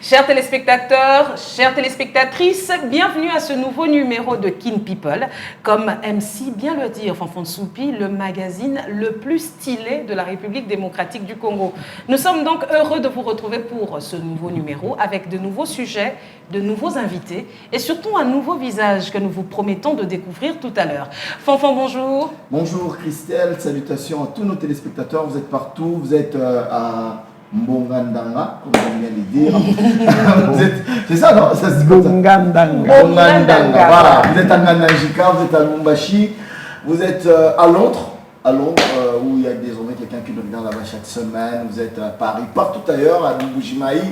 Chers téléspectateurs, chères téléspectatrices, bienvenue à ce nouveau numéro de Kin People. Comme MC bien le dire, Fanfan Soupi, le magazine le plus stylé de la République démocratique du Congo. Nous sommes donc heureux de vous retrouver pour ce nouveau numéro avec de nouveaux sujets, de nouveaux invités et surtout un nouveau visage que nous vous promettons de découvrir tout à l'heure. Fanfan, bonjour. Bonjour Christelle, salutations à tous nos téléspectateurs. Vous êtes partout, vous êtes à Mbongandanga, comme j'aime bien le dire. C'est ça, non? Ça se dit comme ça. Mbongandanga. Voilà, vous êtes à Nganajika, vous êtes à Lumbashi, vous êtes à Londres, où il y a désormais quelqu'un qui nous regarde là-bas chaque semaine. Vous êtes à Paris, partout ailleurs, à Mbujimaï.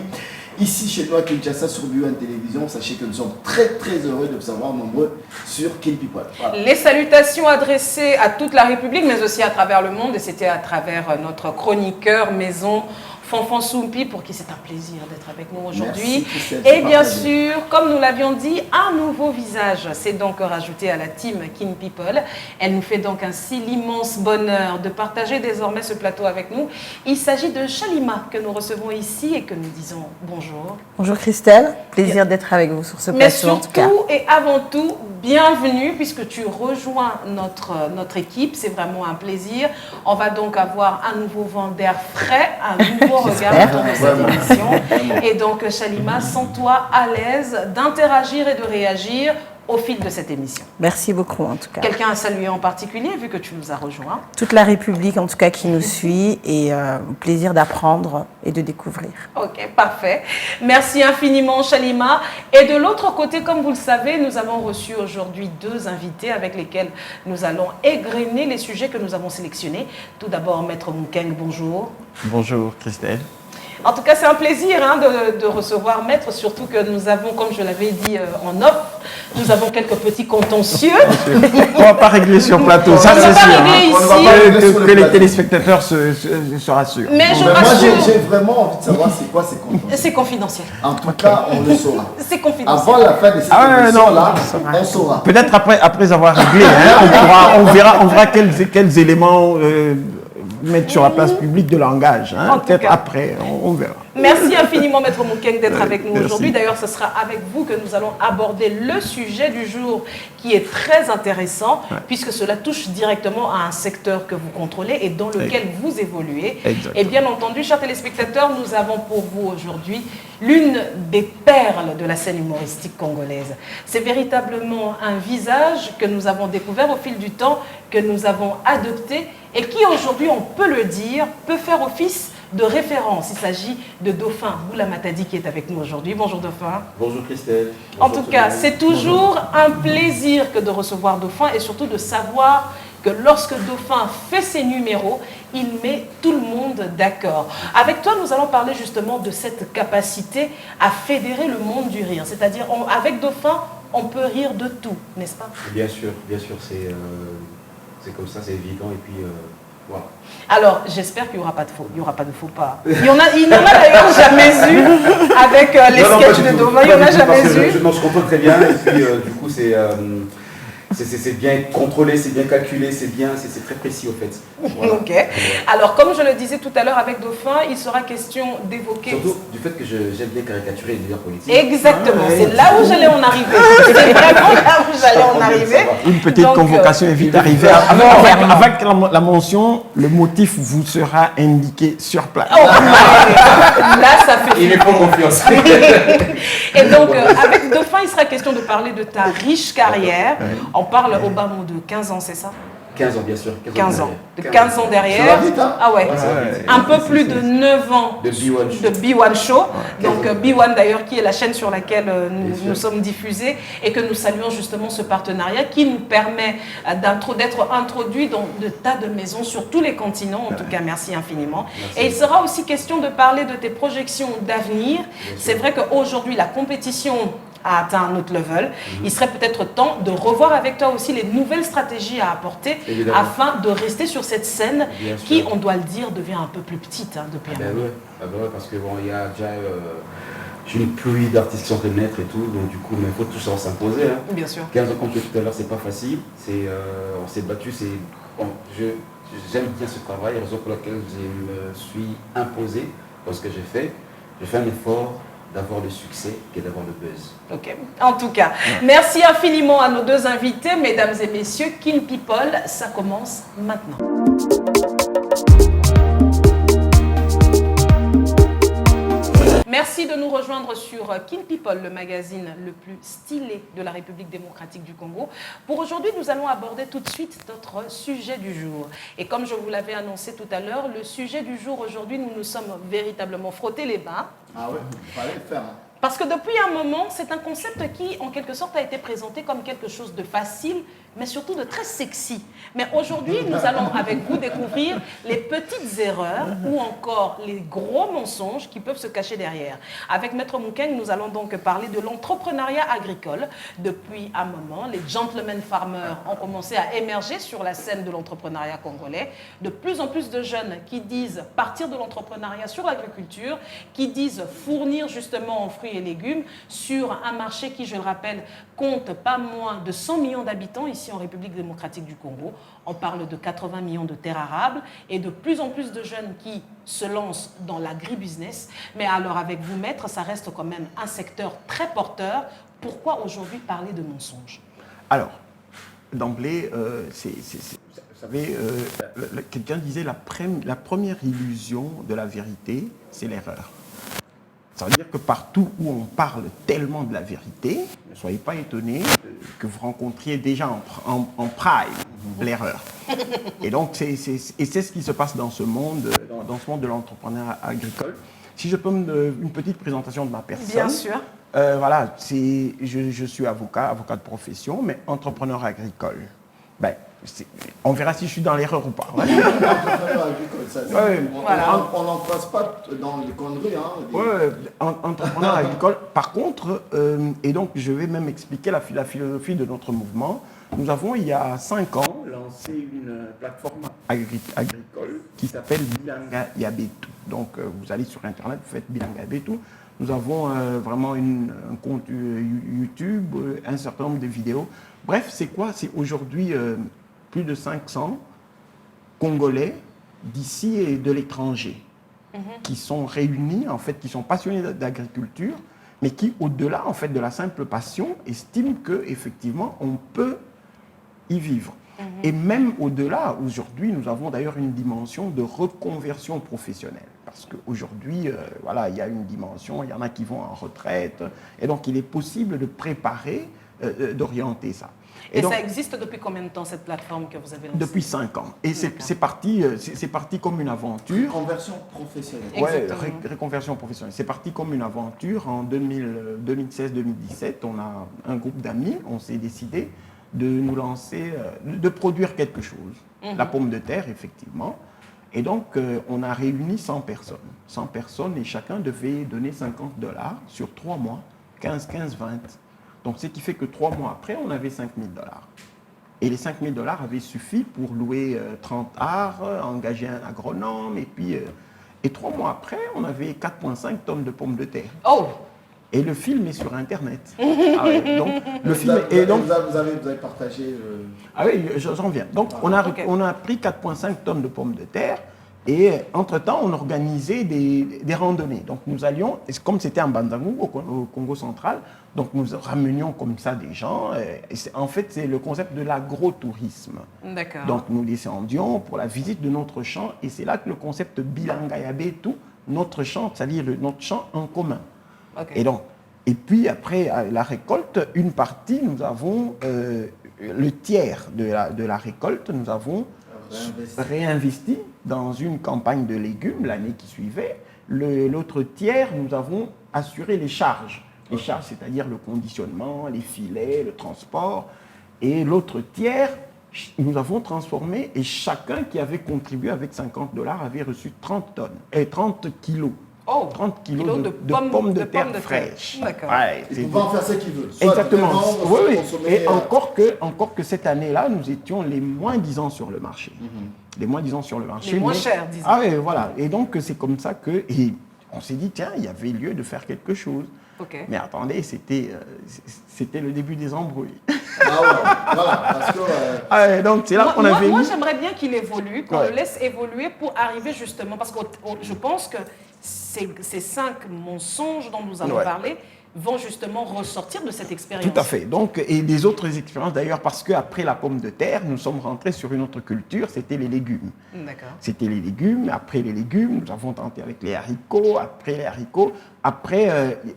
Ici, chez nous, à Kinshasa, sur BUN Télévision, sachez que nous sommes très très heureux de vous savoir nombreux sur Kin People. Voilà. Les salutations adressées à toute la République, mais aussi à travers le monde, et c'était à travers notre chroniqueur maison, Fanfan Soupi, pour qui c'est un plaisir d'être avec nous aujourd'hui. Et bien sûr, comme nous l'avions dit, un nouveau visage s'est donc rajouté à la team Kin People. Elle nous fait donc ainsi l'immense bonheur de partager désormais ce plateau avec nous. Il s'agit de Chalima que nous recevons ici et que nous disons bonjour. Bonjour Christelle, plaisir d'être avec vous sur ce plateau. Mais surtout et avant tout, bienvenue puisque tu rejoins notre équipe. C'est vraiment un plaisir. On va donc avoir un nouveau vent d'air frais, un nouveau regard autour de cette émission. Et donc, Chalima, sens-toi à l'aise d'interagir et de réagir au fil de cette émission. Merci beaucoup, en tout cas. Quelqu'un à saluer en particulier, vu que tu nous as rejoints? Toute la République, en tout cas, qui nous suit, et plaisir d'apprendre et de découvrir. Ok, parfait. Merci infiniment, Chalima. Et de l'autre côté, comme vous le savez, nous avons reçu aujourd'hui deux invités avec lesquels nous allons égrener les sujets que nous avons sélectionnés. Tout d'abord, Maître Moukeng, bonjour. Bonjour, Christelle. En tout cas, c'est un plaisir de recevoir Maître, surtout que nous avons, comme je l'avais dit en off, nous avons quelques petits contentieux. On ne va pas régler sur plateau, ça c'est sûr. Que les téléspectateurs se rassurent. Mais je moi, rassure. j'ai vraiment envie de savoir c'est quoi ces contentieux. C'est confidentiel. En tout cas, on le saura. C'est confidentiel. Avant la fin de cette émission-là, on saura. Peut-être après avoir réglé, on verra quels éléments mettre sur la place publique de langage. Peut-être après, on verra. Merci infiniment, Maître Moukeng, d'être avec nous Merci. aujourd'hui. D'ailleurs, ce sera avec vous que nous allons aborder le sujet du jour qui est très intéressant, puisque cela touche directement à un secteur que vous contrôlez et dans lequel vous évoluez. Exactement. Et bien entendu, chers téléspectateurs, nous avons pour vous aujourd'hui l'une des perles de la scène humoristique congolaise. C'est véritablement un visage que nous avons découvert au fil du temps, que nous avons adopté et qui aujourd'hui, on peut le dire, peut faire office de référence. Il s'agit de Dauphin Boula Matadi qui est avec nous aujourd'hui. Bonjour Dauphin. Bonjour Christelle. En tout cas, c'est toujours un plaisir que de recevoir Dauphin et surtout de savoir que lorsque Dauphin fait ses numéros, il met tout le monde d'accord. Avec toi, nous allons parler justement de cette capacité à fédérer le monde du rire. C'est-à-dire, avec Dauphin, on peut rire de tout, n'est-ce pas? Bien sûr, c'est comme ça, c'est évident et puis voilà. Alors, j'espère qu'il n'y aura pas de faux, il n'y aura pas de faux pas. Il n'en a d'ailleurs jamais eu avec les sketchs de Dauphin, il n'y en a jamais eu. Je comprends très bien et puis du coup c'est bien contrôlé, c'est bien calculé, c'est très précis au fait. Voilà. Ok. Alors, comme je le disais tout à l'heure avec Dauphin, il sera question d'évoquer... Surtout du fait que j'aime bien caricaturer les leaders politiques. Exactement, c'est là où j'allais en arriver. C'est vraiment là où j'allais en arriver. Une petite convocation est vite arrivée. Avec la mention, le motif vous sera indiqué sur place. Oh, là, ça fait... Il est pas confiance. Et donc, avec Dauphin, il sera question de parler de ta riche carrière. On parle au bas mot de 15 ans, c'est ça? 15 ans, bien sûr. 15 ans. De 15 ans derrière. Ça va vite, hein? Ah ouais. Un peu plus de 9 ans De B1 Show. de B1 Show. Donc B1 d'ailleurs, qui est la chaîne sur laquelle nous sommes diffusés et que nous saluons justement ce partenariat qui nous permet d'être introduits dans de tas de maisons sur tous les continents. En tout cas, merci infiniment. Merci. Et il sera aussi question de parler de tes projections d'avenir. C'est vrai qu'aujourd'hui, la compétition a atteint un autre level. Il serait peut-être temps de revoir avec toi aussi les nouvelles stratégies à apporter Évidemment. afin de rester sur cette scène Bien qui, sûr. on doit le dire, devient un peu plus petite depuis un moment. Ouais, parce que bon, il y a déjà une pluie d'artistes qui sont en train de naître et tout, donc du coup, il faut tout ça s'imposer. Hein. Bien sûr. 15 ans, comme je disais tout à l'heure, c'est pas facile. On s'est battu, j'aime bien ce travail, raison pour laquelle je me suis imposé dans ce que j'ai fait. J'ai fait un effort d'avoir le succès et d'avoir le buzz. Ok. En tout cas, merci infiniment à nos deux invités, mesdames et messieurs. Kin People, ça commence maintenant. Merci de nous rejoindre sur Kin People, le magazine le plus stylé de la République démocratique du Congo. Pour aujourd'hui, nous allons aborder tout de suite notre sujet du jour. Et comme je vous l'avais annoncé tout à l'heure, le sujet du jour aujourd'hui, nous nous sommes véritablement frottés les mains. Ah ouais, il fallait le faire. Parce que depuis un moment, c'est un concept qui, en quelque sorte, a été présenté comme quelque chose de facile, mais surtout de très sexy. Mais aujourd'hui, nous allons avec vous découvrir les petites erreurs ou encore les gros mensonges qui peuvent se cacher derrière. Avec Maître Moukeng, nous allons donc parler de l'entrepreneuriat agricole. Depuis un moment, les gentlemen farmers ont commencé à émerger sur la scène de l'entrepreneuriat congolais. De plus en plus de jeunes qui disent partir de l'entrepreneuriat sur l'agriculture, qui disent fournir justement en fruits et légumes sur un marché qui, je le rappelle, compte pas moins de 100 millions d'habitants ici en République démocratique du Congo. On parle de 80 millions de terres arables et de plus en plus de jeunes qui se lancent dans l'agribusiness. Mais alors avec vous, maître, ça reste quand même un secteur très porteur. Pourquoi aujourd'hui parler de mensonges? Alors, d'emblée, vous savez, quelqu'un disait la première illusion de la vérité, c'est l'erreur. Ça veut dire que partout où on parle tellement de la vérité, ne soyez pas étonnés que vous rencontriez déjà en prime l'erreur. Et donc, c'est ce qui se passe dans ce monde de l'entrepreneuriat agricole. Si je peux une petite présentation de ma personne. Bien sûr. Voilà, je suis avocat de profession, mais entrepreneur agricole. Ben, on verra si je suis dans l'erreur ou pas. Ouais. On n'en passe pas dans les conneries. Entrepreneur agricole. Par contre, et donc je vais même expliquer la philosophie de notre mouvement. Nous avons, il y a 5 ans, lancé une plateforme agricole qui s'appelle Bilanga Yabetu. Donc vous allez sur Internet, vous faites Bilanga Yabetu. Nous avons vraiment un compte YouTube, un certain nombre de vidéos. Bref, c'est quoi? C'est aujourd'hui plus de 500 Congolais d'ici et de l'étranger qui sont réunis, en fait, qui sont passionnés d'agriculture, mais qui, au-delà en fait, de la simple passion, estiment qu'effectivement, on peut y vivre. Et même au-delà, aujourd'hui, nous avons d'ailleurs une dimension de reconversion professionnelle. Parce qu'aujourd'hui, voilà, il y a une dimension, il y en a qui vont en retraite, et donc il est possible de préparer, d'orienter ça. Et donc, ça existe depuis combien de temps, cette plateforme que vous avez lancée? Depuis 5 ans. Et c'est parti comme une aventure. Reconversion professionnelle. Oui, reconversion professionnelle. C'est parti comme une aventure. En 2016-2017, on a un groupe d'amis, on s'est décidé de nous lancer, de produire quelque chose. La pomme de terre, effectivement. Et donc, on a réuni 100 personnes. 100 personnes et chacun devait donner $50 sur 3 mois, 15, 20. Donc, ce qui fait que 3 mois après, on avait $5 000. Et les $5 000 avaient suffi pour louer 30 arts, engager un agronome. Et 3 mois après, on avait 4,5 tonnes de pommes de terre. Oh! Et le film est sur Internet. Donc, vous avez partagé... Ah oui, j'en viens. Donc, on a pris 4,5 tonnes de pommes de terre. Et entre-temps, on organisait des randonnées. Donc, nous allions, comme c'était en Bandangu, au Congo central, donc nous ramenions comme ça des gens. En fait, c'est le concept de l'agrotourisme. D'accord. Donc, nous descendions pour la visite de notre champ. Et c'est là que le concept Bilanga Yabetu, notre champ, c'est-à-dire notre champ en commun. Okay. Et puis, après la récolte, une partie, nous avons le tiers de la récolte, nous avons réinvesti dans une campagne de légumes l'année qui suivait. L'autre tiers, nous avons assuré les charges. Les charges, c'est-à-dire le conditionnement, les filets, le transport. Et l'autre tiers, nous avons transformé et chacun qui avait contribué avec $50 avait reçu 30 kilos. Oh, 30 kilos de pommes de terre fraîches. D'accord. Ouais, il peut en faire ce qu'il veut. Exactement. Oui. Et encore que cette année-là, nous étions les moins disants sur le marché. Les moins disants sur le marché. Les moins chers, disons. Ah oui, voilà. Et donc, c'est comme ça que on s'est dit, tiens, il y avait lieu de faire quelque chose. Okay. Mais attendez, c'était le début des embrouilles. Ah ouais, voilà, parce que... donc c'est là qu'on avait... Moi, j'aimerais bien qu'il évolue, qu'on le laisse évoluer pour arriver justement, parce que je pense que ces 5 mensonges dont nous allons parler vont justement ressortir de cette expérience. Tout à fait. Donc, et des autres expériences d'ailleurs, parce qu'après la pomme de terre, nous sommes rentrés sur une autre culture, c'était les légumes. D'accord. C'était les légumes. Après les légumes, nous avons tenté avec les haricots. Après les haricots,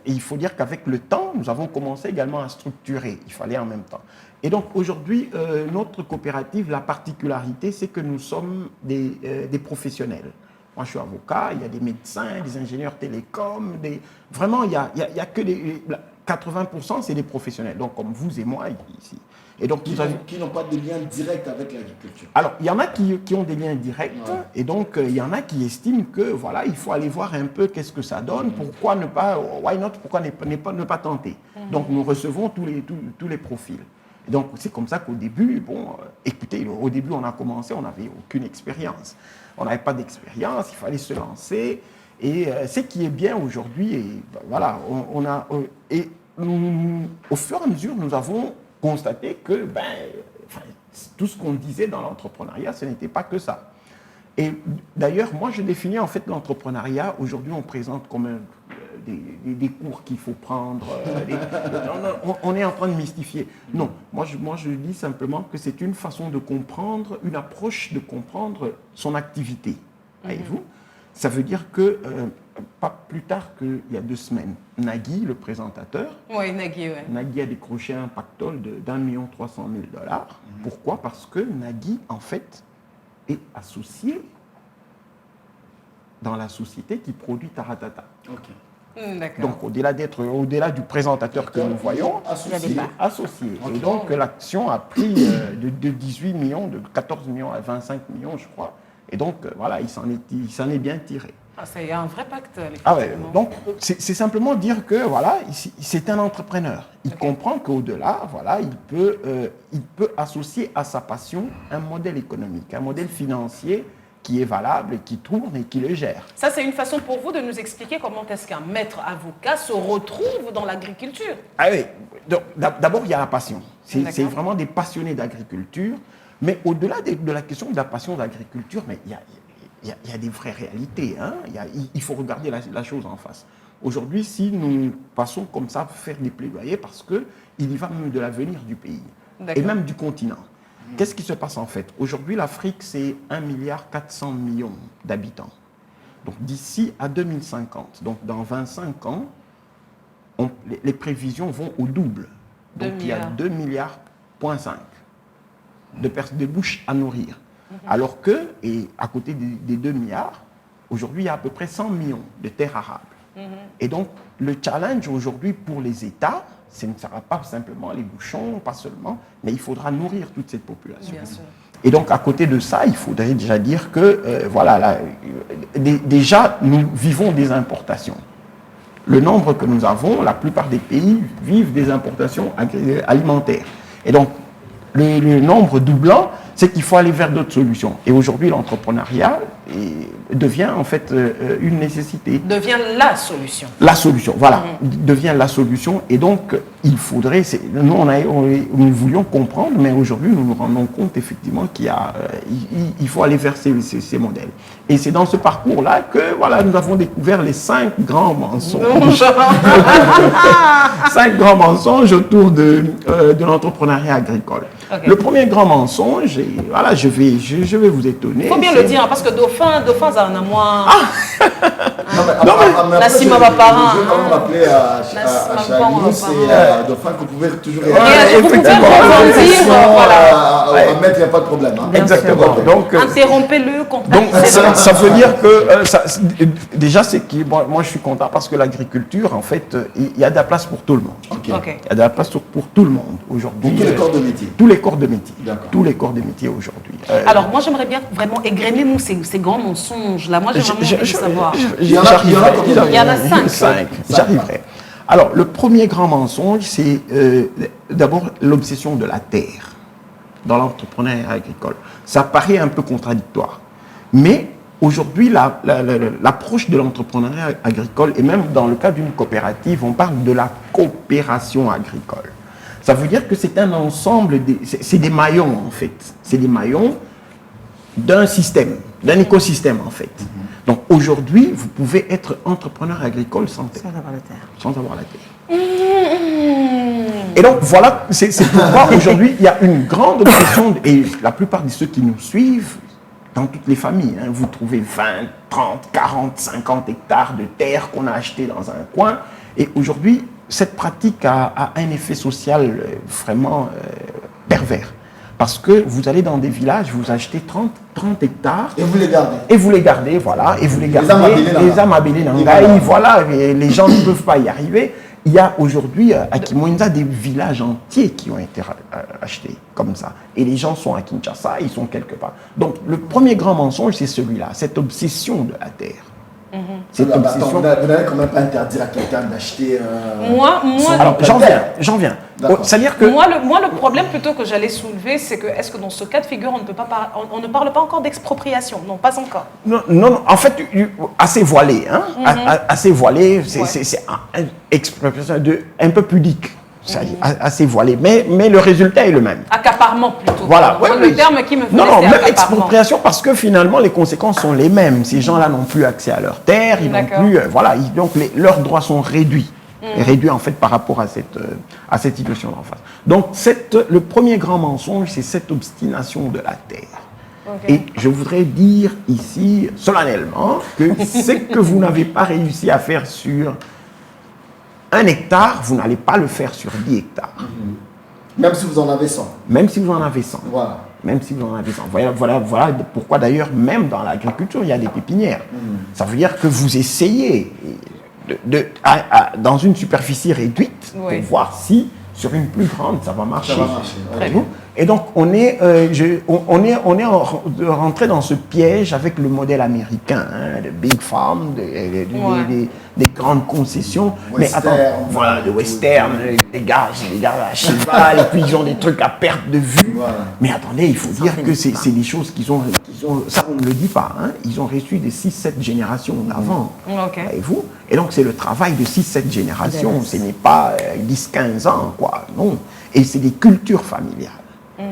il faut dire qu'avec le temps, nous avons commencé également à structurer. Il fallait en même temps. Et donc aujourd'hui, notre coopérative, la particularité, c'est que nous sommes des professionnels. Moi, je suis avocat, il y a des médecins, des ingénieurs télécoms, vraiment, il y a que 80%, c'est des professionnels, donc comme vous et moi ici. Et donc, qui n'ont pas de lien direct avec l'agriculture. Alors, il y en a qui ont des liens directs, et donc il y en a qui estiment que, voilà, il faut aller voir un peu qu'est-ce que ça donne, pourquoi ne pas, why not, pourquoi ne pas tenter. Donc, nous recevons tous les profils. Et donc, c'est comme ça qu'au début, écoutez, au début, on a commencé, on n'avait aucune expérience. On n'avait pas d'expérience, il fallait se lancer. Et ce qui est bien aujourd'hui, et voilà, au fur et à mesure, nous avons constaté que tout ce qu'on disait dans l'entrepreneuriat, ce n'était pas que ça. Et d'ailleurs, moi, je définis en fait l'entrepreneuriat. Aujourd'hui, on présente comme des cours qu'il faut prendre. On est en train de mystifier. Non, moi je dis simplement que c'est une façon de comprendre, une approche de comprendre son activité. Voyez-vous ? Ça veut dire que, pas plus tard qu'il y a 2 semaines, Nagui, le présentateur, Nagui a décroché un pactole d'1 300 000 $. Pourquoi ? Parce que Nagui, en fait, est associé dans la société qui produit Taratata. Donc, au-delà du présentateur que nous voyons, associé. Et donc, l'action a pris de 18 millions, de 14 millions à 25 millions, je crois. Et donc, voilà, il s'en est bien tiré. C'est un vrai pacte. Donc, c'est simplement dire que, voilà, c'est un entrepreneur. Il comprend qu'au-delà, voilà, il peut associer à sa passion un modèle économique, un modèle financier qui est valable, qui tourne et qui le gère. Ça, c'est une façon pour vous de nous expliquer comment est-ce qu'un maître avocat se retrouve dans l'agriculture. Ah oui, d'abord, il y a la passion. C'est vraiment des passionnés d'agriculture. Mais au-delà de la question de la passion d'agriculture, mais il y a des vraies réalités. Hein. Il faut regarder la chose en face. Aujourd'hui, si nous passons comme ça faire des plaidoyers, parce qu'il y va même de l'avenir du pays et même du continent. Qu'est-ce qui se passe en fait? Aujourd'hui, l'Afrique, c'est 1,4 milliard d'habitants. Donc d'ici à 2050, donc dans 25 ans, les prévisions vont au double. Donc il y a 2,5 milliards de bouches à nourrir. Alors que, et à côté des 2 milliards, aujourd'hui, il y a à peu près 100 millions de terres arables. Et donc, le challenge aujourd'hui pour les États, ce ne sera pas simplement les bouchons, pas seulement, mais il faudra nourrir toute cette population. Bien sûr. Et donc, à côté de ça, il faudrait déjà dire que, déjà, nous vivons des importations. Le nombre que nous avons, la plupart des pays vivent des importations alimentaires. Et donc, le nombre doublant, c'est qu'il faut aller vers d'autres solutions. Et aujourd'hui, l'entrepreneuriat devient en fait une nécessité. Devient la solution. La solution, voilà. Devient la solution. Et donc, il faudrait... Nous voulions comprendre, mais aujourd'hui, nous nous rendons compte effectivement qu'il faut aller vers ces modèles. Et c'est dans ce parcours-là que voilà, nous avons découvert les 5 grands mensonges. 5 grands mensonges autour de l'entrepreneuriat agricole. Okay. Le premier grand mensonge, et voilà, je vais vous étonner. Il faut bien le dire, parce que dauphin ça en a moins. La Sima Baparan. Je vais quand même rappeler à Chagnou, c'est dauphin que vous pouvez toujours vous pouvez rebondir, voilà. À mettre, il n'y a pas de problème. Hein. Exactement. Donc, interrompez-le. Donc, ça veut dire que, déjà, c'est que moi, je suis content parce que l'agriculture, en fait, il y a de la place pour tout le monde. Okay. Il y a de la place pour tout le monde aujourd'hui. Tous les corps de métier. Tous les corps de métier. Tous les corps de métier aujourd'hui. Alors, moi, j'aimerais bien vraiment égrener ces grands mensonges-là. Moi, j'aimerais vraiment savoir. Il y en a 5. J'arriverai. Alors, le premier grand mensonge, c'est d'abord l'obsession de la terre dans l'entrepreneuriat agricole. Ça paraît un peu contradictoire. Mais aujourd'hui, l'approche de l'entrepreneuriat agricole, et même dans le cas d'une coopérative, on parle de la coopération agricole. Ça veut dire que c'est un ensemble, c'est des maillons en fait. C'est des maillons d'un système, d'un écosystème en fait. Donc aujourd'hui, vous pouvez être entrepreneur agricole sans terre. Sans avoir la terre. Et donc voilà, c'est pourquoi aujourd'hui, il y a une grande pression, et la plupart de ceux qui nous suivent, dans toutes les familles, hein, vous trouvez 20, 30, 40, 50 hectares de terre qu'on a acheté dans un coin. Et aujourd'hui, cette pratique a un effet social vraiment pervers. Parce que vous allez dans des villages, vous achetez 30 hectares. Et vous les gardez. Et vous les gardez, voilà. Et vous les gardez. Les amabélés nangaï, voilà. Et les gens ne peuvent pas y arriver. Il y a aujourd'hui à Kimoinza des villages entiers qui ont été achetés comme ça. Et les gens sont à Kinshasa, ils sont quelque part. Donc le premier grand mensonge, c'est celui-là, cette obsession de la terre. Cette obsession. Vous n'allez quand même pas interdire à quelqu'un d'acheter. Moi, alors j'en viens. C'est-à-dire que moi, le problème plutôt que j'allais soulever, c'est que est-ce que dans ce cas de figure, on ne parle pas encore d'expropriation? Non, pas encore. Non, en fait, assez voilé, hein. Assez voilé, c'est une expropriation un peu pudique. Assez voilé, mais le résultat est le même. Accaparement plutôt. Voilà. Le terme qui me fait Non, même expropriation parce que finalement les conséquences sont les mêmes. Ces gens-là n'ont plus accès à leur terre, ils n'ont plus, donc leurs droits sont réduits. Réduits en fait par rapport à cette situation en face. Donc le premier grand mensonge, c'est cette obstination de la terre. Et je voudrais dire ici solennellement que ce que vous n'avez pas réussi à faire sur 1 hectare, vous n'allez pas le faire sur 10 hectares. Même si vous en avez 100. Même si vous en avez 100. Voilà. Même si vous en avez 100. Voilà pourquoi d'ailleurs, même dans l'agriculture, il y a des pépinières. Ça veut dire que vous essayez dans une superficie réduite pour voir si sur une plus grande ça va marcher. Ça va marcher. Très bien. Et donc on est rentré dans ce piège avec le modèle américain, hein, de big farm, des grandes concessions. Western, mais attends, voilà, de western, les gars à cheval, et puis ils ont des trucs à perte de vue. Voilà. Mais attendez, il faut dire que c'est des choses qu'ils ont, ça on ne le dit pas, hein, ils ont reçu des 6-7 générations d'avant. Voyez-vous? Et donc c'est le travail de 6-7 générations, ce n'est pas 10-15 ans, quoi, non. Et c'est des cultures familiales.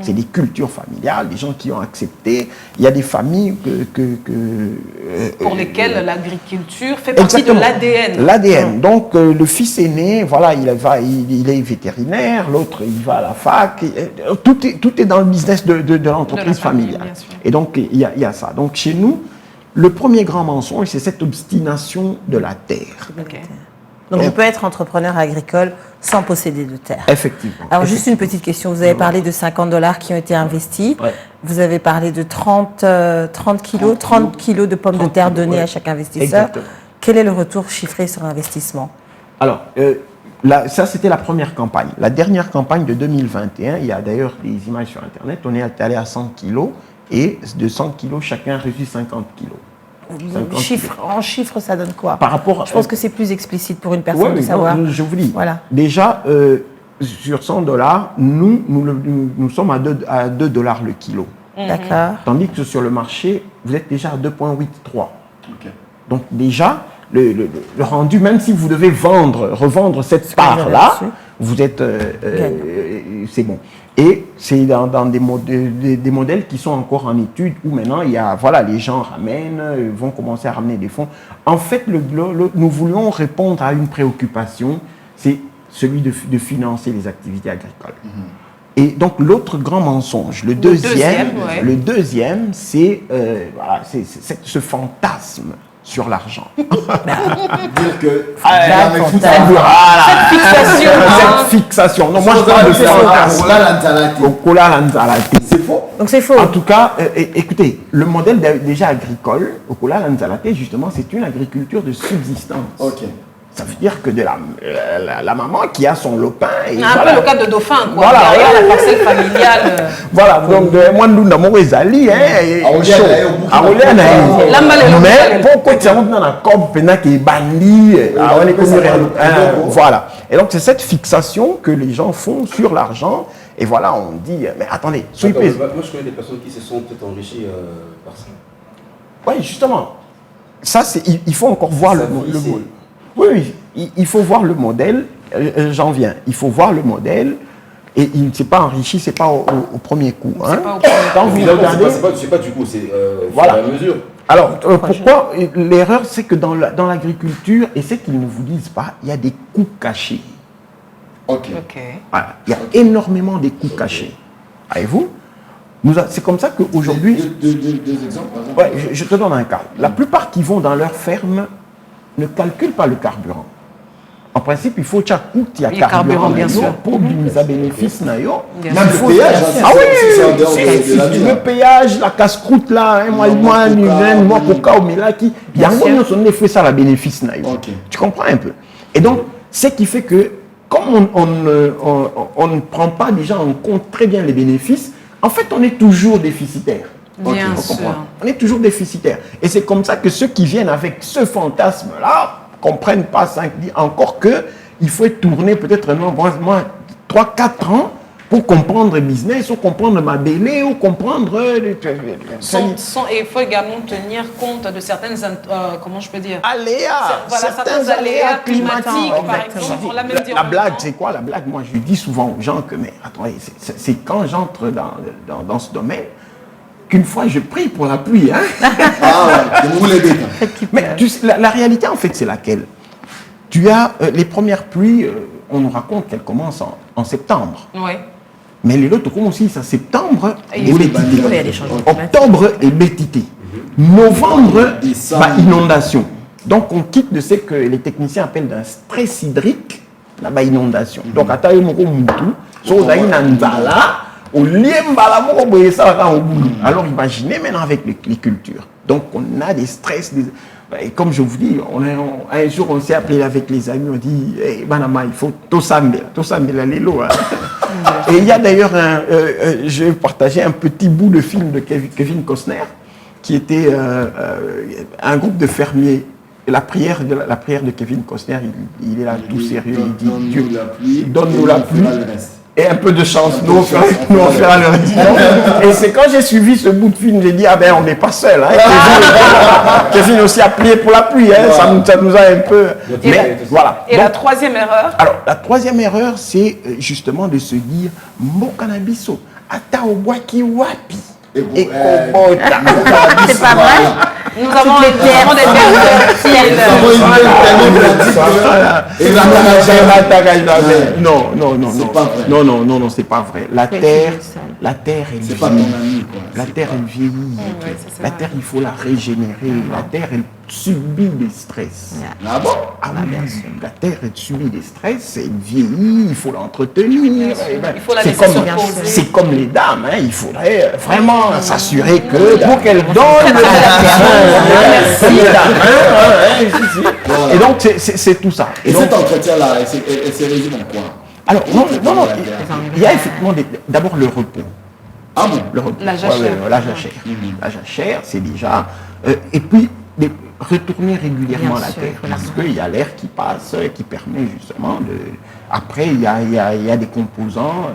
C'est des cultures familiales, des gens qui ont accepté. Il y a des familles pour lesquelles l'agriculture fait partie de l'ADN. L'ADN. Donc le fils aîné, voilà, il est vétérinaire, l'autre il va à la fac. Tout est dans le business de l'entreprise familiale. Et donc il y a ça. Donc chez nous, le premier grand mensonge, c'est cette obstination de la terre. Donc, je peux être entrepreneur agricole sans posséder de terre. Effectivement. Alors, juste une petite question. Vous avez parlé de $50 qui ont été investis. Ouais. Vous avez parlé de 30 kilos de pommes de terre données à chaque investisseur. Exactement. Quel est le retour chiffré sur investissement? Alors, ça, c'était la première campagne. La dernière campagne de 2021, il y a d'ailleurs des images sur Internet, on est allé à 100 kilos et de 100 kilos, chacun a reçu 50 kilos. En chiffres, ça donne quoi? Par rapport, je pense que c'est plus explicite pour une personne de savoir. Non, je vous dis. Voilà. Déjà, sur $100, nous sommes à $2 le kilo. D'accord. Tandis que sur le marché, vous êtes déjà à 2,83. Donc déjà, le rendu, même si vous devez revendre cette part-là, vous êtes... c'est bon. Et c'est dans des modèles qui sont encore en étude où maintenant, les gens vont commencer à ramener des fonds. En fait, nous voulions répondre à une préoccupation, c'est celui de financer les activités agricoles. Et donc, l'autre grand mensonge, le deuxième, c'est ce fantasme sur l'argent. Dire que cette fixation. Non, moi je parle de c'est faux. Donc c'est faux. En tout cas, écoutez, le modèle déjà agricole, Okola Lanzalate, justement, c'est une agriculture de subsistance. Ok. Ça veut dire que de la maman qui a son lopin. Un peu le cas de Dauphin, quoi. Voilà, derrière la parcelle familiale. Voilà, donc moi nous n'avons pas Ezali, mais pourquoi tu as dans la corde qui est banni, voilà. Et donc c'est cette fixation que les gens font sur l'argent. Et voilà, on dit, mais attendez, soyez moi je connais des personnes qui se sont peut-être enrichies par ça. Oui, justement. Ça, il faut encore voir le modèle. Oui, il faut voir le modèle. J'en viens. Il faut voir le modèle. Et il ne s'est pas enrichi, c'est pas au premier coup. Hein. Pas au premier coup. Quand vous regardez, c'est pas du coup, c'est voilà. à mesure. Alors, pourquoi l'erreur, c'est que dans l'agriculture, et c'est qu'ils ne vous disent pas, il y a des coûts cachés. Ok. Voilà. Il y a énormément de coûts cachés. Voyez-vous, c'est comme ça qu'aujourd'hui... Deux exemples, par exemple. Ouais, je te donne un cas. La plupart qui vont dans leur ferme ne calculent pas le carburant. En principe, il faut que tu coûtes le carburant bien sûr. pour mise à bénéfice. Même le péage, Ah oui, c'est en dehors de la vie. le péage, la casse-croûte là, moi, coca, au Milaki, il y a un moment où on fait ça la bénéfice. Tu comprends un peu? Et donc, ce qui fait que, comme on ne prend pas déjà en compte très bien les bénéfices, en fait, on est toujours déficitaire. Bien sûr. On est toujours déficitaire. Et c'est comme ça que ceux qui viennent avec ce fantasme-là comprennent pas ça. Encore que il faut être tourné peut-être moi 3-4 ans pour comprendre le business, ou comprendre ma bélé, ou comprendre... Et il faut également tenir compte de certaines, comment je peux dire, certains aléas climatiques, par exemple. La blague, c'est quoi la blague? Moi, je dis souvent aux gens que, mais attendez, c'est quand j'entre dans ce domaine, qu'une fois je prie pour la pluie. Hein? Vous l'aidez. Mais la réalité, en fait, c'est laquelle? Tu as les premières pluies, on nous raconte qu'elles commencent en septembre. Oui. Mais les autres commencent aussi en septembre, octobre, octobre et bétité. Novembre, inondation. Donc on quitte de ce que les techniciens appellent d'un stress hydrique, la inondation. Donc à taille alors imaginez maintenant avec les cultures. Donc on a des stress, et comme je vous dis, un jour on s'est appelé avec les amis, on dit hey, Banama, il faut Tosambela Lelo. Et il y a d'ailleurs je vais partager un petit bout de film de Kevin Costner, qui était un groupe de fermiers. Et la prière de Kevin Costner, il est là tout sérieux, il dit Dieu, donne-nous la pluie. Et un peu de chance, nous on fera le reste. Et c'est quand j'ai suivi ce bout de film, j'ai dit, ah ben on n'est pas seul. Hein. Kevin aussi a prié pour la pluie, hein. Ça nous a un peu... Mais voilà. Et donc, la troisième erreur? Alors, la troisième erreur, c'est justement de se dire, Mokanabiso, ata obwaki wapi. Et c'est pas vrai? Nous avons des terres fertiles. Non, c'est pas vrai. La terre, elle vieillit. La terre, elle vieillit. La terre, il faut la régénérer. La terre, elle subit des stress. Ah bon? La terre, elle subit des stress, elle vieillit, il faut l'entretenir. Il faut la laisser se reposer. C'est comme les dames, hein, il faudrait vraiment s'assurer que pour qu'elles donnent de la Et donc, c'est tout ça. Et cet entretien-là, elle se résume en quoi? Alors, non, il y a effectivement d'abord le repos. Ah bon? Le repos. La jachère. La jachère. La jachère, c'est déjà... et puis, retourner régulièrement à la terre, parce qu'il y a l'air qui passe, qui permet justement de... Après, il y a des composants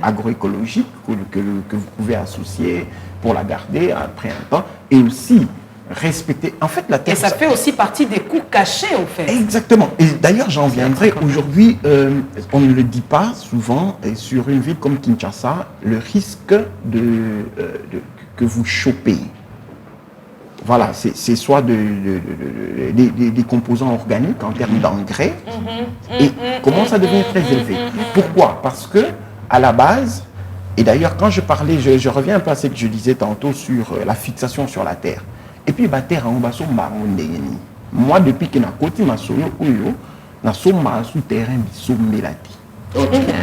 agroécologiques que vous pouvez associer pour la garder après un temps, et aussi respecter... En fait, la terre... Et ça fait aussi partie des coûts cachés, au fait. Exactement. Et d'ailleurs, j'en viendrai. Aujourd'hui, on ne le dit pas souvent, et sur une ville comme Kinshasa, le risque que vous chopez. Voilà, c'est soit des composants organiques en termes d'engrais, et commence à devenir très élevé. Pourquoi? Parce que à la base, et d'ailleurs quand je parlais, je reviens un peu à ce que je disais tantôt sur la fixation sur la terre. Et puis la terre en basso moi depuis que na koti masolo oyo na somba sous terrain biso melati.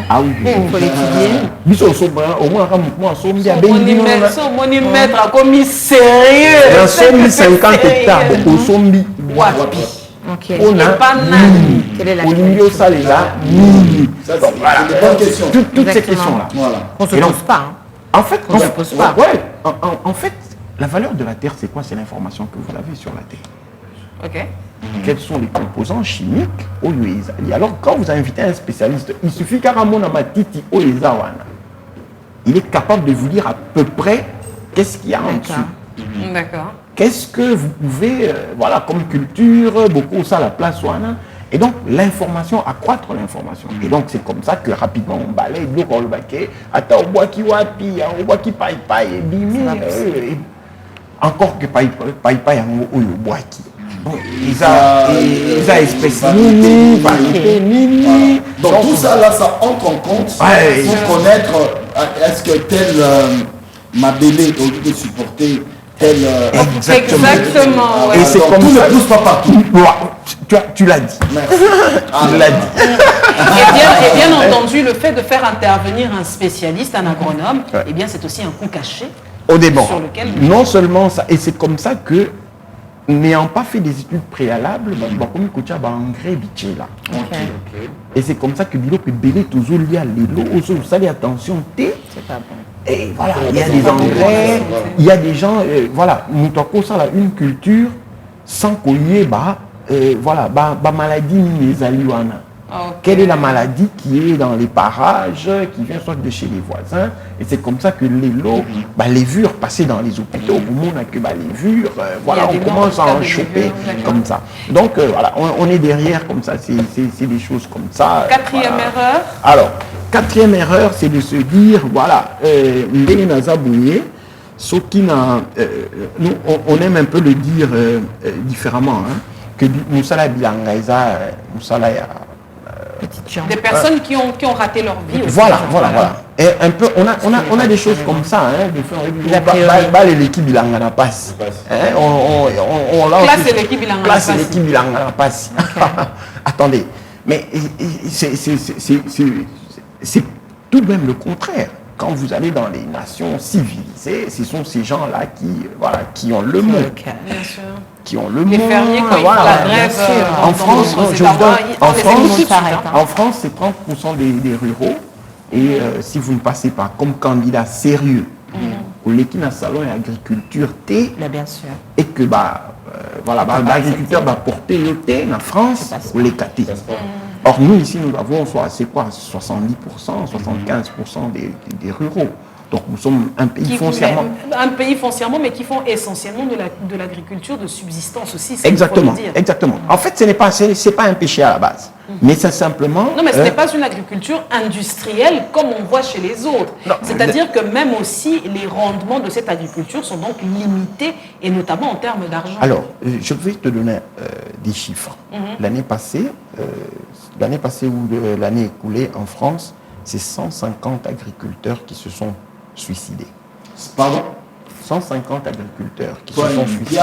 Ah oui, il faut l'étudier. Biso somba au moins moi sombi a monimètre a commis sérieux. Dans sombi 50 hectares au sombi wapi. Ok. On a Quelle est la au salela mini. Voilà, des bonnes questions. Toutes ces questions-là. Voilà. On ne se pose pas. En fait, On se pose pas. Ouais, en fait, la valeur de la terre, c'est quoi? C'est l'information que vous avez sur la terre. Ok. Quels sont les composants chimiques au Luizali? Alors, quand vous invitez un spécialiste, il suffit qu'Aramona Matiti au Ezawana, il est capable de vous dire à peu près qu'est-ce qu'il y a en dessous. D'accord. qu'est-ce que vous pouvez, voilà, comme culture, beaucoup ça la place ouana. Et donc, l'information, accroître l'information. Et donc, c'est comme ça que rapidement, on balaye, donc on le baquet, attends, au bois qui wapi, au bois qui paille, et bimi, encore que paille, au bois qui. Ils ont espèce nini, variété nini. Donc tout ça là, ça entre en compte pour connaître est-ce que tel Mabélé au lieu de supporter tel. Exactement. Et c'est comme tout ça. ne pousse pas partout. Tu l'as dit. Tu l'as dit. Et bien entendu, le fait de faire intervenir un spécialiste, un agronome, eh bien c'est aussi un coût caché. Au début. Non seulement ça, et c'est comme ça que, n'ayant pas fait des études préalables, comme Koucha va engrais biché là. Et c'est comme ça que Bilo peut béler toujours lié à l'élo, aussi vous savez attention, c'est pas bon. Et voilà, il y a des engrais, il y a des gens, voilà, nous avons ça là, une culture sans qu'il y ait voilà, maladie ni les aliouana. Quelle est la maladie qui est dans les parages, qui vient soit de chez les voisins, et c'est comme ça que les levures passaient dans les hôpitaux, au monde que les levures, voilà, on commence à en choper comme ça. Donc voilà, on est derrière comme ça, c'est des choses comme ça. Quatrième erreur. Alors, quatrième erreur, c'est de se dire, voilà, nous on aime un peu le dire différemment, hein, que nous sommes bilangaïsa, nous sommes des personnes qui ont raté leur vie aussi. Voilà. Et un peu, on a des choses comme ça, hein, l'équipe bilangana passe. On lance classe l'équipe bilangana passe. Attendez, mais c'est tout de même le contraire. Quand vous allez dans les nations civilisées, ce sont ces gens-là qui ont le monde. Bien sûr. Qui ont le les monde. fermiers, quand ils font la grève, en France, en France, c'est 30% des ruraux. Et si vous ne passez pas comme candidat sérieux au l'équina salon et agriculture T, bien sûr. et que l'agriculteur va porter le thé en France, ou les KT. Or, nous, ici, nous avons 70%, 75% des ruraux. Donc, nous sommes un pays foncièrement... Un pays foncièrement, mais qui font essentiellement de l'agriculture de subsistance aussi. Exactement. En fait, ce n'est pas un péché à la base. Mais c'est simplement... Non, mais ce n'est pas une agriculture industrielle comme on voit chez les autres. C'est-à-dire que même aussi, les rendements de cette agriculture sont donc limités, et notamment en termes d'argent. Alors, je vais te donner des chiffres. L'année passée ou l'année écoulée en France, c'est 150 agriculteurs qui se sont suicidés. Pardon? 150 agriculteurs qui se sont suicidés.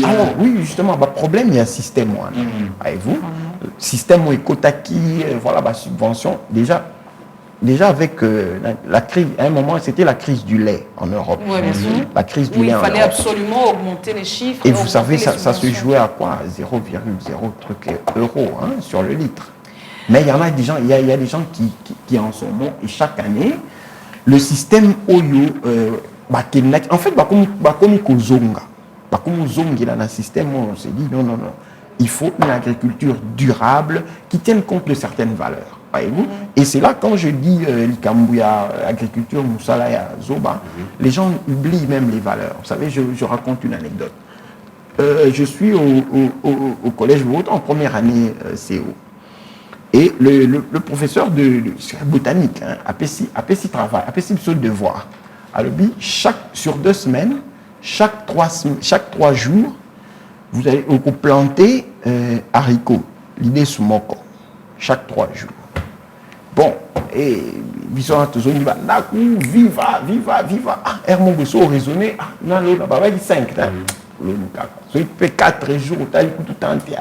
Alors oui, justement, problème, il y a un système. Avez-vous système où écotaki, voilà, subvention. Déjà avec la crise, à un moment, c'était la crise du lait en Europe. Oui, bien sûr. La crise du lait en Europe. Il fallait absolument augmenter les chiffres. Et vous savez, ça se jouait à quoi? 0,0 euros sur le litre. Mais il y en a des gens, il y a des gens qui en sont bons, et chaque année, le système Oyo, en fait, comme Kozonga, comme Zonga, il y a un système où on se dit non, il faut une agriculture durable qui tienne compte de certaines valeurs. Voyez-vous? Et c'est là, quand je dis l'Ikambuya, agriculture, Moussalaya, Zoba, les gens oublient même les valeurs. Vous savez, je raconte une anecdote. Je suis au collège Vaude en première année CO. Et le professeur de botanique a fait travail, a fait ce devoir. Alors, sur 2 semaines, chaque 3 jours, vous allez planter haricots, l'idée sous moko, chaque 3 jours. Bon, et viva, Hermon Besso raisonné, non, là, bah, 5, il fait 4 jours, tout entier.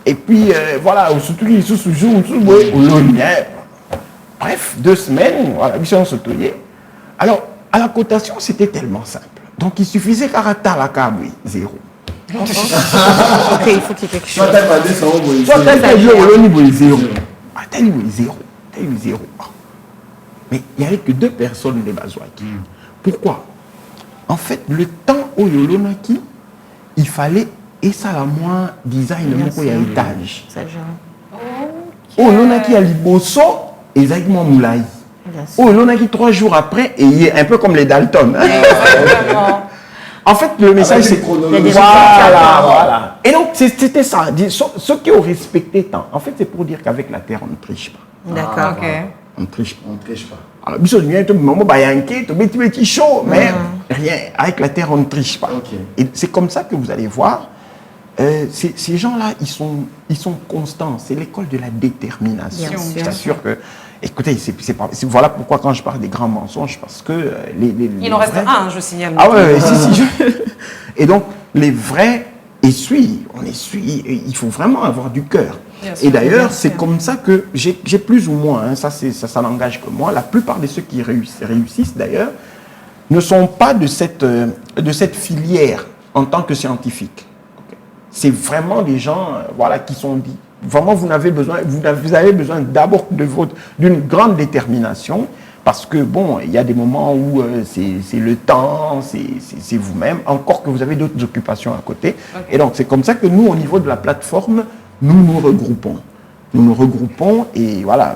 Et puis, voilà, surtout qu'il sous jour, bref, 2 semaines, voilà, mission sautoyer. Alors, à la cotation, c'était tellement simple. Donc, il suffisait qu'à la cable, 0. Ok, il faut qu'il y ait quelque chose. Soit tel jour, au niveau 0. Tel niveau 0. Mais il n'y avait que 2 personnes des Bazouaki. Pourquoi? En fait, le temps au Yolonaki, il fallait, et ça la moins design il y a étage. Oh, Yolonaki a liboso, exactement moulaï. Oh, Yolonaki 3 jours après, et il est un peu comme les Dalton. En fait, le message, c'est... Voilà. Et donc, c'était ça. Ceux qui ont respecté tant, en fait, c'est pour dire qu'avec la terre, on ne triche pas. D'accord. On ne triche pas. On ne triche pas. Alors, chaud, mais rien. Avec la terre, on ne triche pas. Okay. Et c'est comme ça que vous allez voir, ces gens-là, ils sont constants. C'est l'école de la détermination. Je t'assure que... Écoutez, voilà pourquoi quand je parle des grands mensonges, parce que il en reste un, je signale. Ah ouais, si. Et donc, les vrais essuient, on essuie, il faut vraiment avoir du cœur. Et d'ailleurs, c'est comme ça que j'ai plus ou moins, ça n'engage que moi, la plupart de ceux qui réussissent d'ailleurs, ne sont pas de cette filière en tant que scientifiques. C'est vraiment des gens qui sont dits. Vraiment, vous avez besoin d'abord d'une grande détermination, parce que, bon, il y a des moments où c'est le temps, c'est vous-même, encore que vous avez d'autres occupations à côté. Okay. Et donc, c'est comme ça que nous, au niveau de la plateforme, nous nous regroupons. Nous nous regroupons et voilà.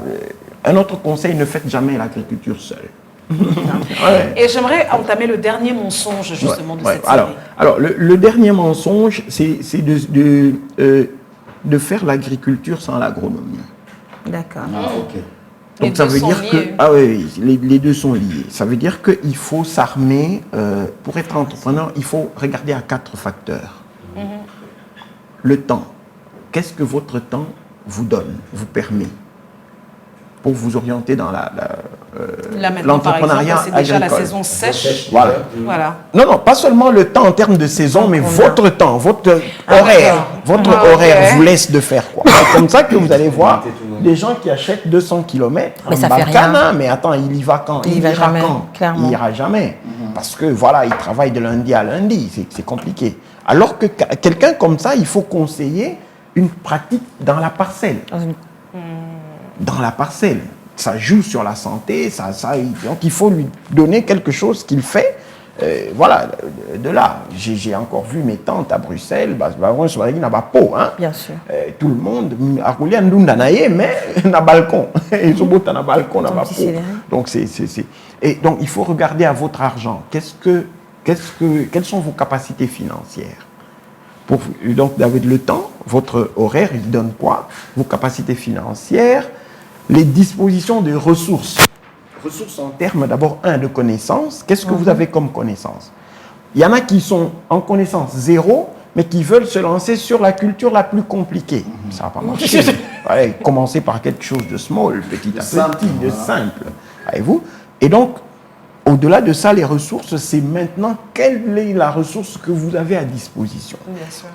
Un autre conseil, ne faites jamais l'agriculture seule. Et j'aimerais entamer le dernier mensonge, justement, de cette série. Alors, le dernier mensonge, c'est de faire l'agriculture sans l'agronomie. D'accord. Ah, ok. Donc ça veut dire que les deux sont liés. Ça veut dire qu'il faut s'armer pour être entrepreneur. Il faut regarder à 4 facteurs. Le temps. Qu'est-ce que votre temps vous donne, vous permet pour vous orienter dans l'entrepreneuriat agricole. C'est déjà la saison sèche. Voilà. Non, pas seulement le temps en termes de saison, mais votre temps, votre horaire. Votre horaire vous laisse de faire quoi. C'est comme ça que vous allez voir des gens qui achètent 200 km mais ça fait rien. Mais attends, il y va quand? Il ira jamais, clairement. Il ira jamais. Parce que voilà, il travaille de lundi à lundi. C'est compliqué. Alors que quelqu'un comme ça, il faut conseiller une pratique dans la parcelle. Dans la parcelle. Ça joue sur la santé, donc il faut lui donner quelque chose qu'il fait. Voilà, de là, j'ai encore vu mes tantes à Bruxelles, bien sûr. Tout le monde a roulé un mais un balcon. Ils ont beau un balcon, donc et donc il faut regarder à votre argent. Quelles sont vos capacités financières? Donc, avec le temps, votre horaire, il donne quoi? Vos capacités financières, les dispositions de ressources. Ressources en termes d'abord, de connaissances. Qu'est-ce que vous avez comme connaissances? Il y en a qui sont en connaissance 0, mais qui veulent se lancer sur la culture la plus compliquée. Ça va pas marcher. Commencer par quelque chose de small, petit à petit, de simple. Voyez-vous? Et donc, au-delà de ça, les ressources, c'est maintenant quelle est la ressource que vous avez à disposition.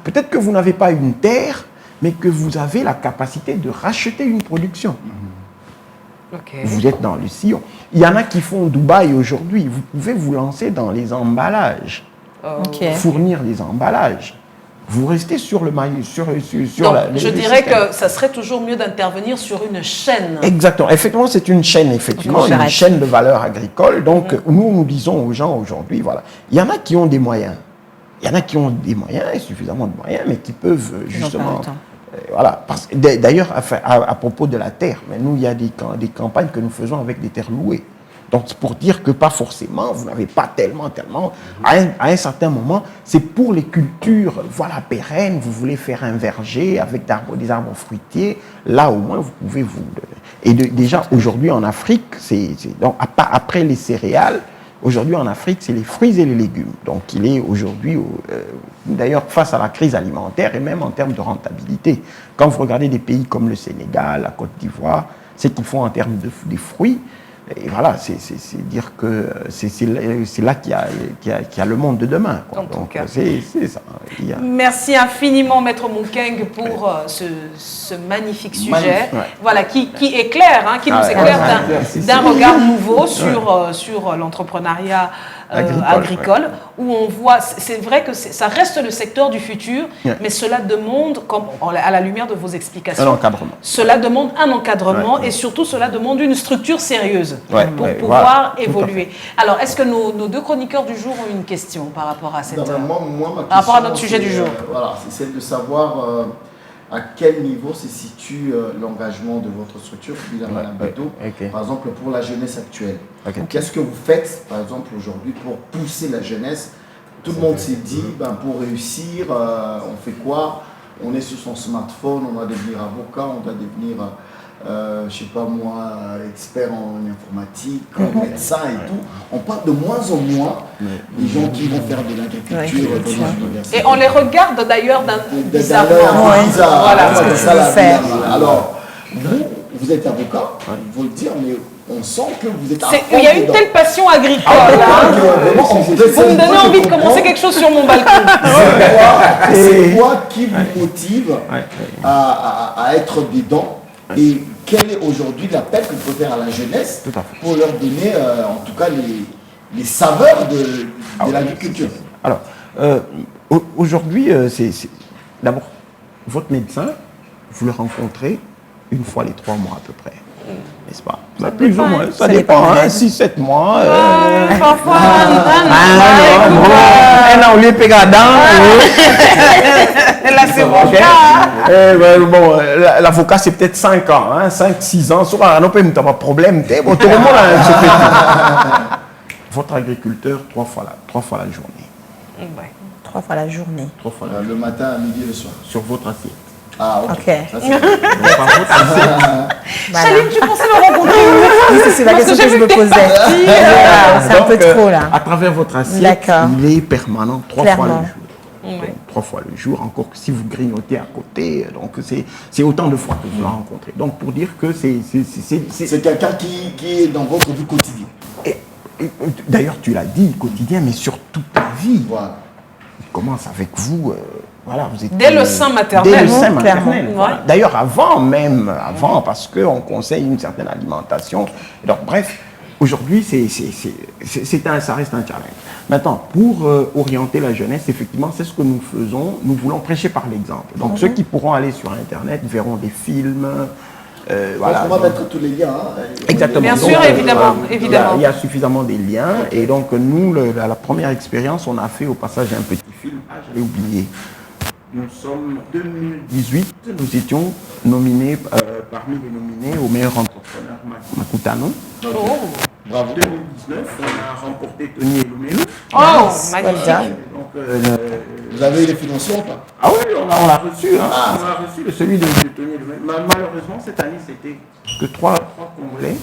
Peut-être que vous n'avez pas une terre, mais que vous avez la capacité de racheter une production. Vous êtes dans le sillon. Il y en a qui font Dubaï aujourd'hui. Vous pouvez vous lancer dans les emballages, fournir les emballages. Vous restez sur le maillot, je dirais que ça serait toujours mieux d'intervenir sur une chaîne. Exactement. Effectivement, c'est une chaîne, une chaîne de valeur agricole. Donc, nous disons aux gens aujourd'hui, voilà, il y en a qui ont des moyens. Il y en a qui ont des moyens, suffisamment de moyens, mais qui peuvent justement... voilà. D'ailleurs, à propos de la terre, mais nous, il y a des campagnes que nous faisons avec des terres louées. Donc, c'est pour dire que pas forcément, vous n'avez pas tellement. À un certain moment, c'est pour les cultures, pérennes. Vous voulez faire un verger avec des arbres fruitiers. Là, au moins, vous pouvez vous... Et déjà, aujourd'hui, en Afrique, donc après les céréales, aujourd'hui, en Afrique, c'est les fruits et les légumes. Donc, il est aujourd'hui, d'ailleurs, face à la crise alimentaire et même en termes de rentabilité. Quand vous regardez des pays comme le Sénégal, la Côte d'Ivoire, c'est qu'ils font en termes de fruits. Et voilà, c'est dire que c'est là qu'il y a le monde de demain. Donc, c'est ça. Merci infiniment, Maître Moukeng, pour ce magnifique sujet. Voilà, qui éclaire, qui nous éclaire d'un regard nouveau sur l'entrepreneuriat agricole, où on voit, c'est vrai que ça reste le secteur du futur, mais cela demande, à la lumière de vos explications, un encadrement. Cela demande un encadrement et surtout cela demande une structure sérieuse pour pouvoir évoluer. Alors, est-ce que nos deux chroniqueurs du jour ont une question par rapport à cette, par rapport à notre sujet du jour? Voilà, c'est celle de savoir à quel niveau se situe l'engagement de votre structure, par exemple pour la jeunesse actuelle. Qu'est-ce que vous faites, par exemple, aujourd'hui pour pousser la jeunesse, Tout le monde s'est dit, pour réussir, on fait quoi? On est sur son smartphone, on va devenir avocat, on va devenir, je sais pas moi, expert en informatique, médecin et tout. On parle de moins en moins des gens qui vont faire de l'agriculture dans l'université. Et on les regarde d'ailleurs d'un bizarre. Voilà, ce que tu veux faire. Alors, vous êtes avocat, il faut le dire, mais on sent que vous êtes il y a une telle passion agricole. Vous me donnez envie de commencer quelque chose sur mon balcon. C'est quoi qui vous motive à être dedans et quel est aujourd'hui l'appel que vous pouvez faire à la jeunesse pour leur donner en tout cas les saveurs de l'agriculture? Alors, aujourd'hui, c'est d'abord votre médecin, vous le rencontrez une fois les 3 mois à peu près. N'est-ce pas? Plus ou moins, ça dépend, 6-7 mois. Parfois, on lui pègue la dent. là c'est bon cas. Bon, l'avocat c'est peut-être 5 ans, 5-6 ans. Souvent, on peut pas de problème. Tout le monde votre agriculteur 3 fois la journée. 3 fois la journée. 3 fois Le matin, à midi et le soir. sur votre assiette. Ah, ok. Ça, Chaline, tu pensais me rencontrer? C'est la question que je me posais. C'est un peu trop là. À travers votre assiette, il est permanent 3 fois le jour. Ouais. 3 fois le jour, encore que si vous grignotez à côté, donc c'est autant de fois que vous la rencontrez. Donc pour dire que c'est quelqu'un qui est dans votre vie quotidienne. Et d'ailleurs, tu l'as dit, quotidien, mais sur toute ta vie. Voilà. Il commence avec vous. Voilà, vous êtes, dès le sein maternel. Dès le sein maternel. Voilà. Ouais. D'ailleurs, avant, parce qu'on conseille une certaine alimentation. Donc, bref, aujourd'hui, ça reste un challenge. Maintenant, pour orienter la jeunesse, effectivement, c'est ce que nous faisons. Nous voulons prêcher par l'exemple. Donc, ceux qui pourront aller sur Internet verront des films. Voilà. On va mettre tous les liens. Exactement. Bien donc, sûr, évidemment. Il y a suffisamment des liens. Et donc, nous, la première expérience, on a fait au passage un petit film. Ah, j'avais oublié. Nous sommes 2018, nous étions nominés, parmi les nominés au meilleur entrepreneur Makutano. Bravo. 2019, on a remporté Tony Elumelu. Oh, magnifique. Donc, vous avez eu les financements ou pas? Ah oui, on l'a reçu. On a reçu celui de Tony Elumelu. Malheureusement, cette année, c'était que 3 Congolais.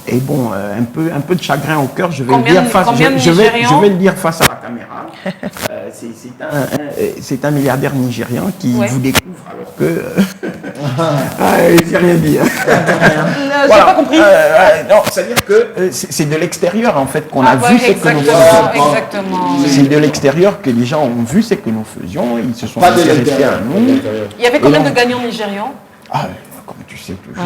Et bon, un peu de chagrin au cœur, je vais le dire face à la caméra. C'est un milliardaire nigérian qui vous découvre alors que... il n'y a rien dit. J'ai pas compris. Non, c'est-à-dire que c'est de l'extérieur en fait qu'on a vu ce que nous faisions. Exactement. C'est de l'extérieur que les gens ont vu ce que nous faisions. Ils se sont intéressés à nous. Il y avait combien de gagnants nigérians? Comme tu sais toujours.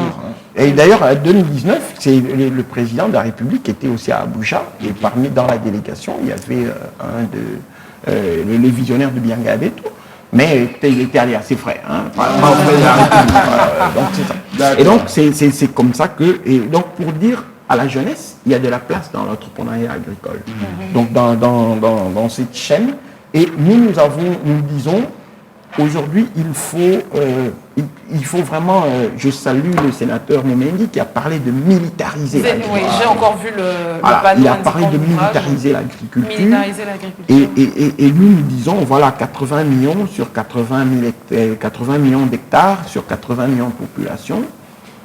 Et d'ailleurs, en 2019, c'est le président de la République qui était aussi à Abuja. Et dans la délégation, il y avait le visionnaire de Biangade et tout. Mais il était allé assez frais. Pas au président de la République. Donc c'est ça. Et donc, c'est comme ça que... Et donc, pour dire à la jeunesse, il y a de la place dans l'entrepreneuriat agricole. Donc, dans cette chaîne. Et nous disons... Aujourd'hui, il faut vraiment, je salue le sénateur Momendi qui a parlé de militariser l'agriculture. Oui, j'ai encore vu le panneau. Il a parlé de militariser l'agriculture. Et nous disons, voilà, 80 millions sur 80 millions d'hectares sur 80 millions de population.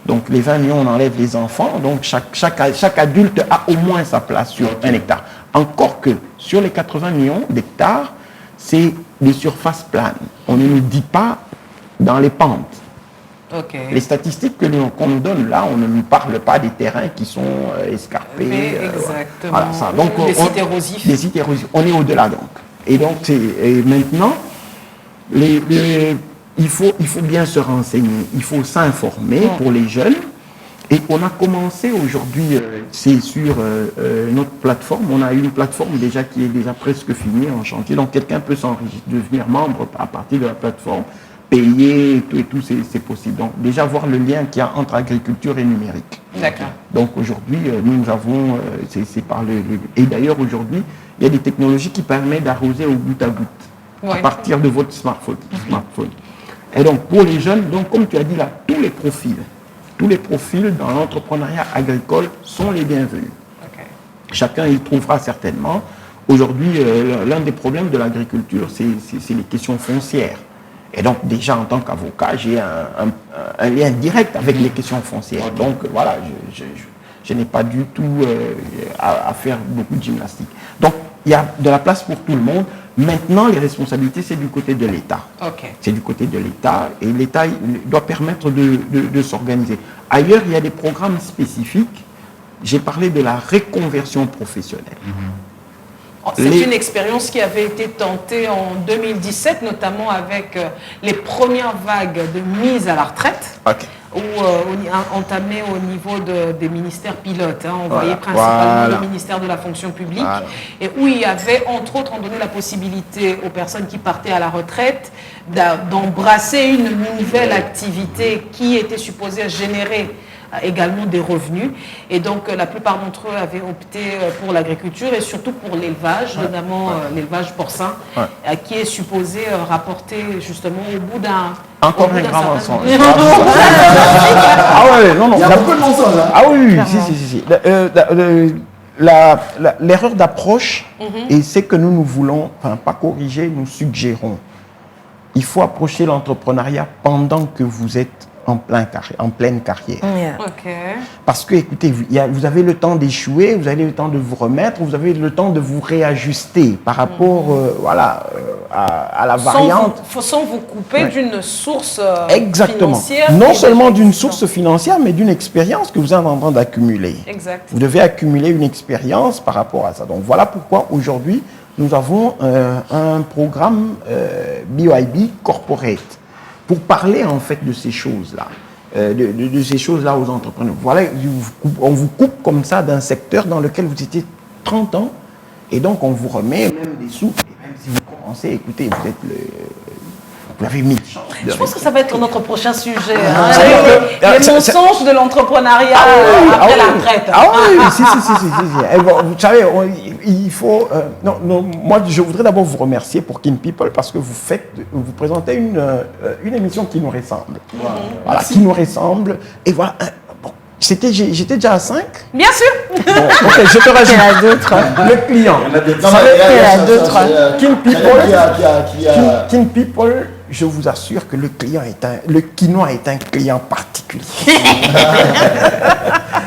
Donc les 20 millions, on enlève les enfants. Donc chaque adulte a au moins sa place sur 1 hectare. Encore que sur les 80 millions d'hectares, c'est des surfaces planes. On ne nous dit pas dans les pentes. Les statistiques qu'on nous donne là, on ne nous parle pas des terrains qui sont escarpés. Exactement. Voilà, ça. Donc, des sites érosifs. Des sites érosifs. On est au-delà donc. Et donc, maintenant, il faut bien se renseigner. Il faut s'informer pour les jeunes. Et on a commencé aujourd'hui, c'est sur notre plateforme. On a une plateforme déjà qui est déjà presque finie en chantier. Donc quelqu'un peut s'enregistrer, devenir membre à partir de la plateforme, payer et tout, c'est possible. Donc déjà voir le lien qu'il y a entre agriculture et numérique. D'accord. Donc aujourd'hui, nous avons, c'est par et d'ailleurs aujourd'hui, il y a des technologies qui permettent d'arroser au goutte à goutte à partir de votre smartphone. Et donc pour les jeunes, donc comme tu as dit là, tous les profils dans l'entrepreneuriat agricole sont les bienvenus. Chacun y trouvera certainement. Aujourd'hui, l'un des problèmes de l'agriculture, c'est les questions foncières. Et donc, déjà, en tant qu'avocat, j'ai un lien direct avec les questions foncières. Donc, voilà, je n'ai pas du tout à faire beaucoup de gymnastique. Donc, il y a de la place pour tout le monde. Maintenant, les responsabilités, c'est du côté de l'État. Okay. C'est du côté de l'État. Et l'État doit permettre de s'organiser. Ailleurs, il y a des programmes spécifiques. J'ai parlé de la reconversion professionnelle. C'est une expérience qui avait été tentée en 2017, notamment avec les premières vagues de mise à la retraite, ou entamées au niveau des ministères pilotes. On voyait principalement le ministère de la fonction publique, et où il y avait, entre autres, on donnait la possibilité aux personnes qui partaient à la retraite d'embrasser une nouvelle activité qui était supposée générer également des revenus, et donc la plupart d'entre eux avaient opté pour l'agriculture et surtout pour l'élevage, notamment l'élevage porcin, qui est supposé rapporter justement au bout d'un... Encore un grand mensonge. Ah ouais, non, il y a beaucoup de mensonges. Ah oui, si. L'erreur d'approche, et c'est que nous voulons, enfin pas corriger, nous suggérons. Il faut approcher l'entrepreneuriat pendant que vous êtes en pleine carrière. Parce que, écoutez, vous avez le temps d'échouer, vous avez le temps de vous remettre, vous avez le temps de vous réajuster par rapport à la variante. Sans vous couper d'une source Exactement. financière. Non seulement d'une source financière, mais d'une expérience que vous êtes en train d'accumuler. Exact. Vous devez accumuler une expérience par rapport à ça. Donc voilà pourquoi aujourd'hui, nous avons un programme BYB Corporate, pour parler en fait de ces choses-là, de ces choses-là aux entrepreneurs. Voilà, on vous coupe comme ça d'un secteur dans lequel vous étiez 30 ans, et donc on vous remet même des sous, et même si vous commencez, écoutez, vous avez mis de chance. Je pense que ça va être notre prochain sujet. Les mensonges de l'entrepreneuriat après la retraite. Ah oui, si. Vous savez, il faut... non, moi, je voudrais d'abord vous remercier pour Kin People parce que vous présentez une émission qui nous ressemble. Voilà, qui nous ressemble. Et voilà. J'étais déjà à 5. Bien sûr. Bon, ok, je te rajoute. Il y en a d'autres. Le client. Il y en a d'autres. Kin People, je vous assure que le quinoa est un client particulier.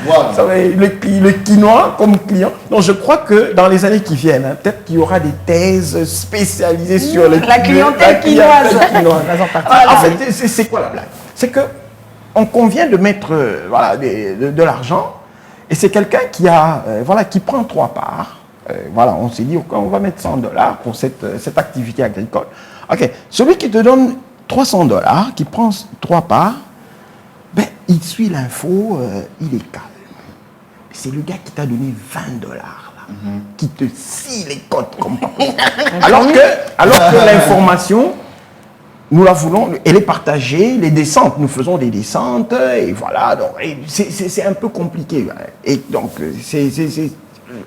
Vous savez, le quinoa comme client. Donc je crois que dans les années qui viennent, peut-être qu'il y aura des thèses spécialisées sur la clientèle quinoise. En fait, c'est quoi la blague? C'est que on convient de mettre de l'argent, et c'est quelqu'un qui prend 3 parts. On s'est dit, on va mettre $100 pour cette activité agricole. Ok, celui qui te donne $300, qui prend 3 parts, il suit l'info, il est calme. C'est le gars qui t'a donné $20 là, qui te scie les côtes comme pas possible. Alors que l'information, nous la voulons, elle est partagée, les descentes, nous faisons des descentes, et voilà, donc c'est un peu compliqué. Et donc,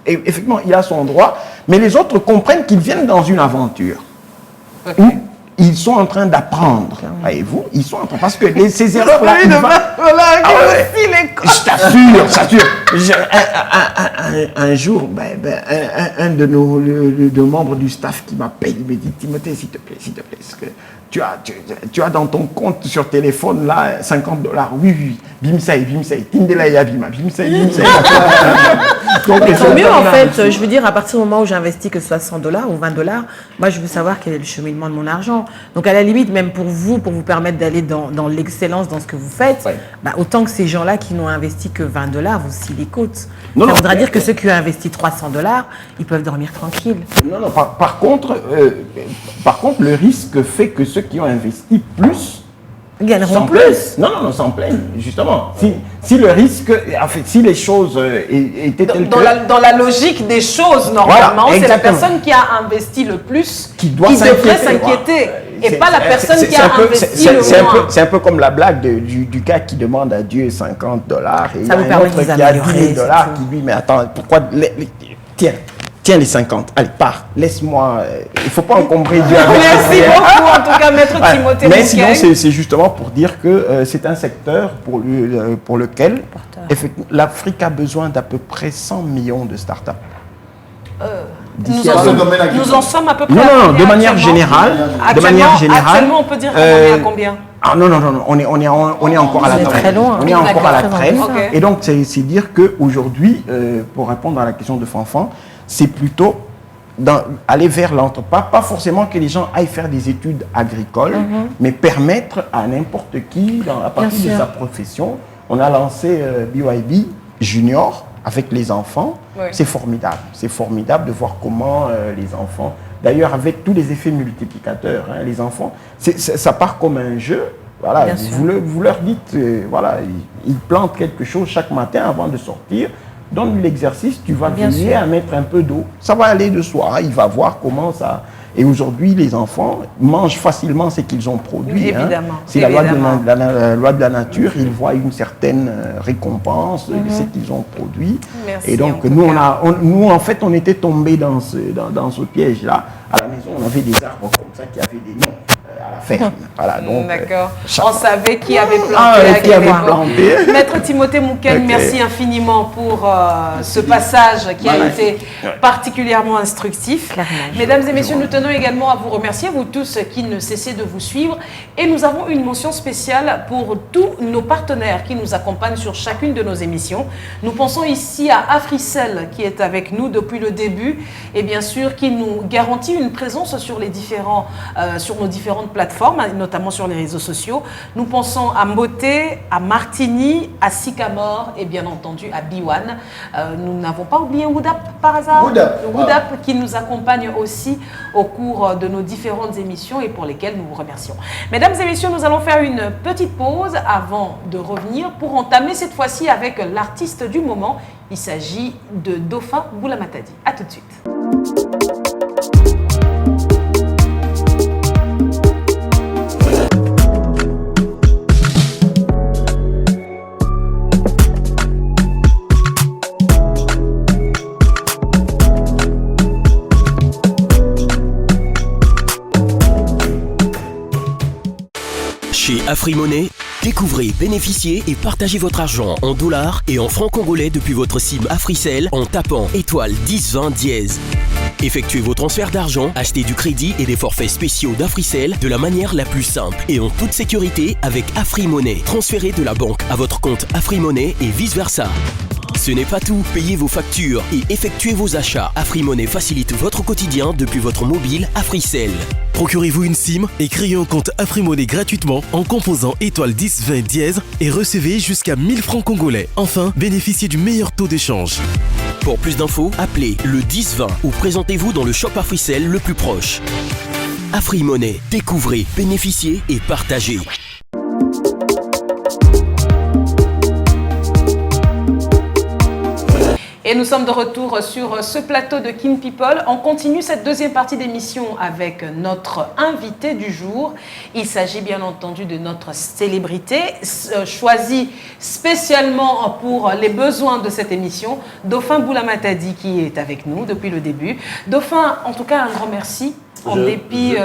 effectivement, il a son droit, mais les autres comprennent qu'ils viennent dans une aventure. Où ils sont en train d'apprendre, voyez-vous, ils sont en train, parce que ces erreurs-là, je t'assure, un jour, un de nos membres du staff qui m'appelle, il me dit, Timothée, s'il te plaît, est-ce que tu as dans ton compte sur téléphone là $50. Oui. Bimsei. Tindela Yabima. Bimsei. Donc, tant mieux en fait. Je veux dire, à partir du moment où j'investis que ce soit $100 ou $20, moi je veux savoir quel est le cheminement de mon argent. Donc à la limite, même pour vous permettre d'aller dans l'excellence dans ce que vous faites, autant que ces gens-là qui n'ont investi que $20, vous scie les côtes. Ça voudra dire que ceux qui ont investi $300, ils peuvent dormir tranquilles. Non. Par contre, le risque fait que ceux qui ont investi plus gagneront plus. Non, s'en plaignent, justement. Si le risque, en fait, si les choses étaient telles que... Dans la logique des choses, normalement, c'est la personne qui a investi le plus qui devrait s'inquiéter. Et pas la personne qui a investi le moins. C'est un peu comme la blague du gars qui demande à Dieu $50 et il y a un autre qui a $10 qui lui, mais attends, pourquoi... Tiens les 50, allez, pars, laisse-moi, il ne faut pas encombrer Dieu avec Merci beaucoup, en tout cas, Maître Timothée. Mais sinon, c'est justement pour dire que c'est un secteur pour lequel l'Afrique a besoin d'à peu près 100 millions de start-up. Nous en sommes à peu près. Non, de manière générale. Actuellement, on peut dire qu'on est à combien? Ah non, on est encore à la traîne. Très loin. On est encore à la traîne. Okay. Et donc, c'est dire qu'aujourd'hui, pour répondre à la question de Fanfan, c'est plutôt aller vers l'entrepreneuriat, pas forcément que les gens aillent faire des études agricoles, mais permettre à n'importe qui, à partir de sa profession, on a lancé BYB Junior avec les enfants. Oui. C'est formidable de voir comment les enfants, d'ailleurs avec tous les effets multiplicateurs, hein, les enfants, ça part comme un jeu. Voilà, vous leur dites, voilà, ils plantent quelque chose chaque matin avant de sortir. Donne l'exercice, tu vas veiller à mettre un peu d'eau. Ça va aller de soi, il va voir comment ça... Et aujourd'hui, les enfants mangent facilement ce qu'ils ont produit. Évidemment. Hein. C'est la loi de la nature, ils voient une certaine récompense de ce qu'ils ont produit. Merci, et donc, nous, en fait, on était tombés dans ce piège-là. À la maison, on avait des arbres comme ça qui avaient des noms. À la ferme. Voilà, donc, d'accord. On savait qui avait planté. Maître Timothée Mouken, merci infiniment pour ce passage qui a été particulièrement instructif. Mesdames et messieurs, nous tenons également à vous remercier, vous tous qui ne cessez de vous suivre. Et nous avons une mention spéciale pour tous nos partenaires qui nous accompagnent sur chacune de nos émissions. Nous pensons ici à Africell qui est avec nous depuis le début et bien sûr qui nous garantit une présence sur nos différentes plateformes, notamment sur les réseaux sociaux. Nous pensons à Mboté, à Martini, à Sycamore et bien entendu à B1. Nous n'avons pas oublié Woodap par hasard. Woodap qui nous accompagne aussi au cours de nos différentes émissions et pour lesquelles nous vous remercions. Mesdames et messieurs, nous allons faire une petite pause avant de revenir pour entamer cette fois-ci avec l'artiste du moment. Il s'agit de Dauphin Boulamatadi. A tout de suite. Chez AfriMonnaie, découvrez, bénéficiez et partagez votre argent en dollars et en francs congolais depuis votre SIM Africell en tapant étoile 1020 dièse. Effectuez vos transferts d'argent, achetez du crédit et des forfaits spéciaux d'Africell de la manière la plus simple et en toute sécurité avec AfriMonnaie. Transférez de la banque à votre compte AfriMonnaie et vice-versa. Ce n'est pas tout, payez vos factures et effectuez vos achats. AfriMonnaie facilite votre quotidien depuis votre mobile Africell. Procurez-vous une SIM et créez un compte AfriMonnaie gratuitement en composant étoile 1020 dièse et recevez jusqu'à 1000 francs congolais. Enfin, bénéficiez du meilleur taux d'échange. Pour plus d'infos, appelez le 1020 ou présentez-vous dans le shop Africell le plus proche. AfriMonnaie, découvrez, bénéficiez et partagez. Et nous sommes de retour sur ce plateau de Kin People. On continue cette deuxième partie d'émission avec notre invité du jour. Il s'agit bien entendu de notre célébrité, choisie spécialement pour les besoins de cette émission, Dauphin Boulamatadi qui est avec nous depuis le début. Dauphin, en tout cas, un grand merci. En dépit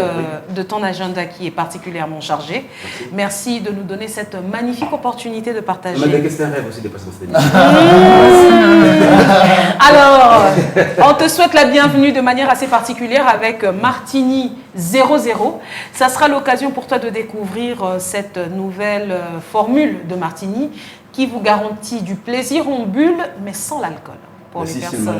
de ton agenda qui est particulièrement chargé. Merci de nous donner cette magnifique opportunité de partager. C'est un rêve aussi de passer dans cette émission. Alors, on te souhaite la bienvenue de manière assez particulière avec Martini 00. Ça sera l'occasion pour toi de découvrir cette nouvelle formule de Martini qui vous garantit du plaisir en bulle, mais sans l'alcool. Pour les personnes.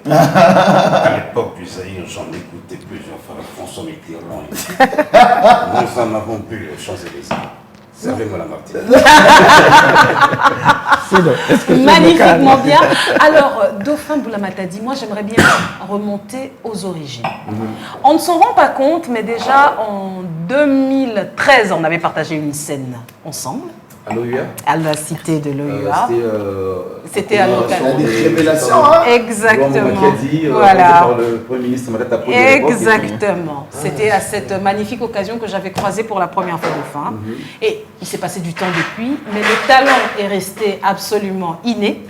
À l'époque du Zaïre, j'en écoutais plusieurs fois François Mitterrand. Nous en avons bu les Champs-Élysées. Servez-moi la Martine. Magnifiquement bien. Alors, Dauphin Boulamatadi, moi j'aimerais bien remonter aux origines. On ne s'en rend pas compte, mais déjà en 2013, on avait partagé une scène ensemble. À l'OUA. À la cité de l'OUA. C'était à l'occasion des révélations. Exactement. Voilà. Par le Premier ministre Matata Ponyo. Exactement. C'était à cette magnifique occasion que j'avais croisé pour la première fois Dauphin. Et il s'est passé du temps depuis, mais le talent est resté absolument inné.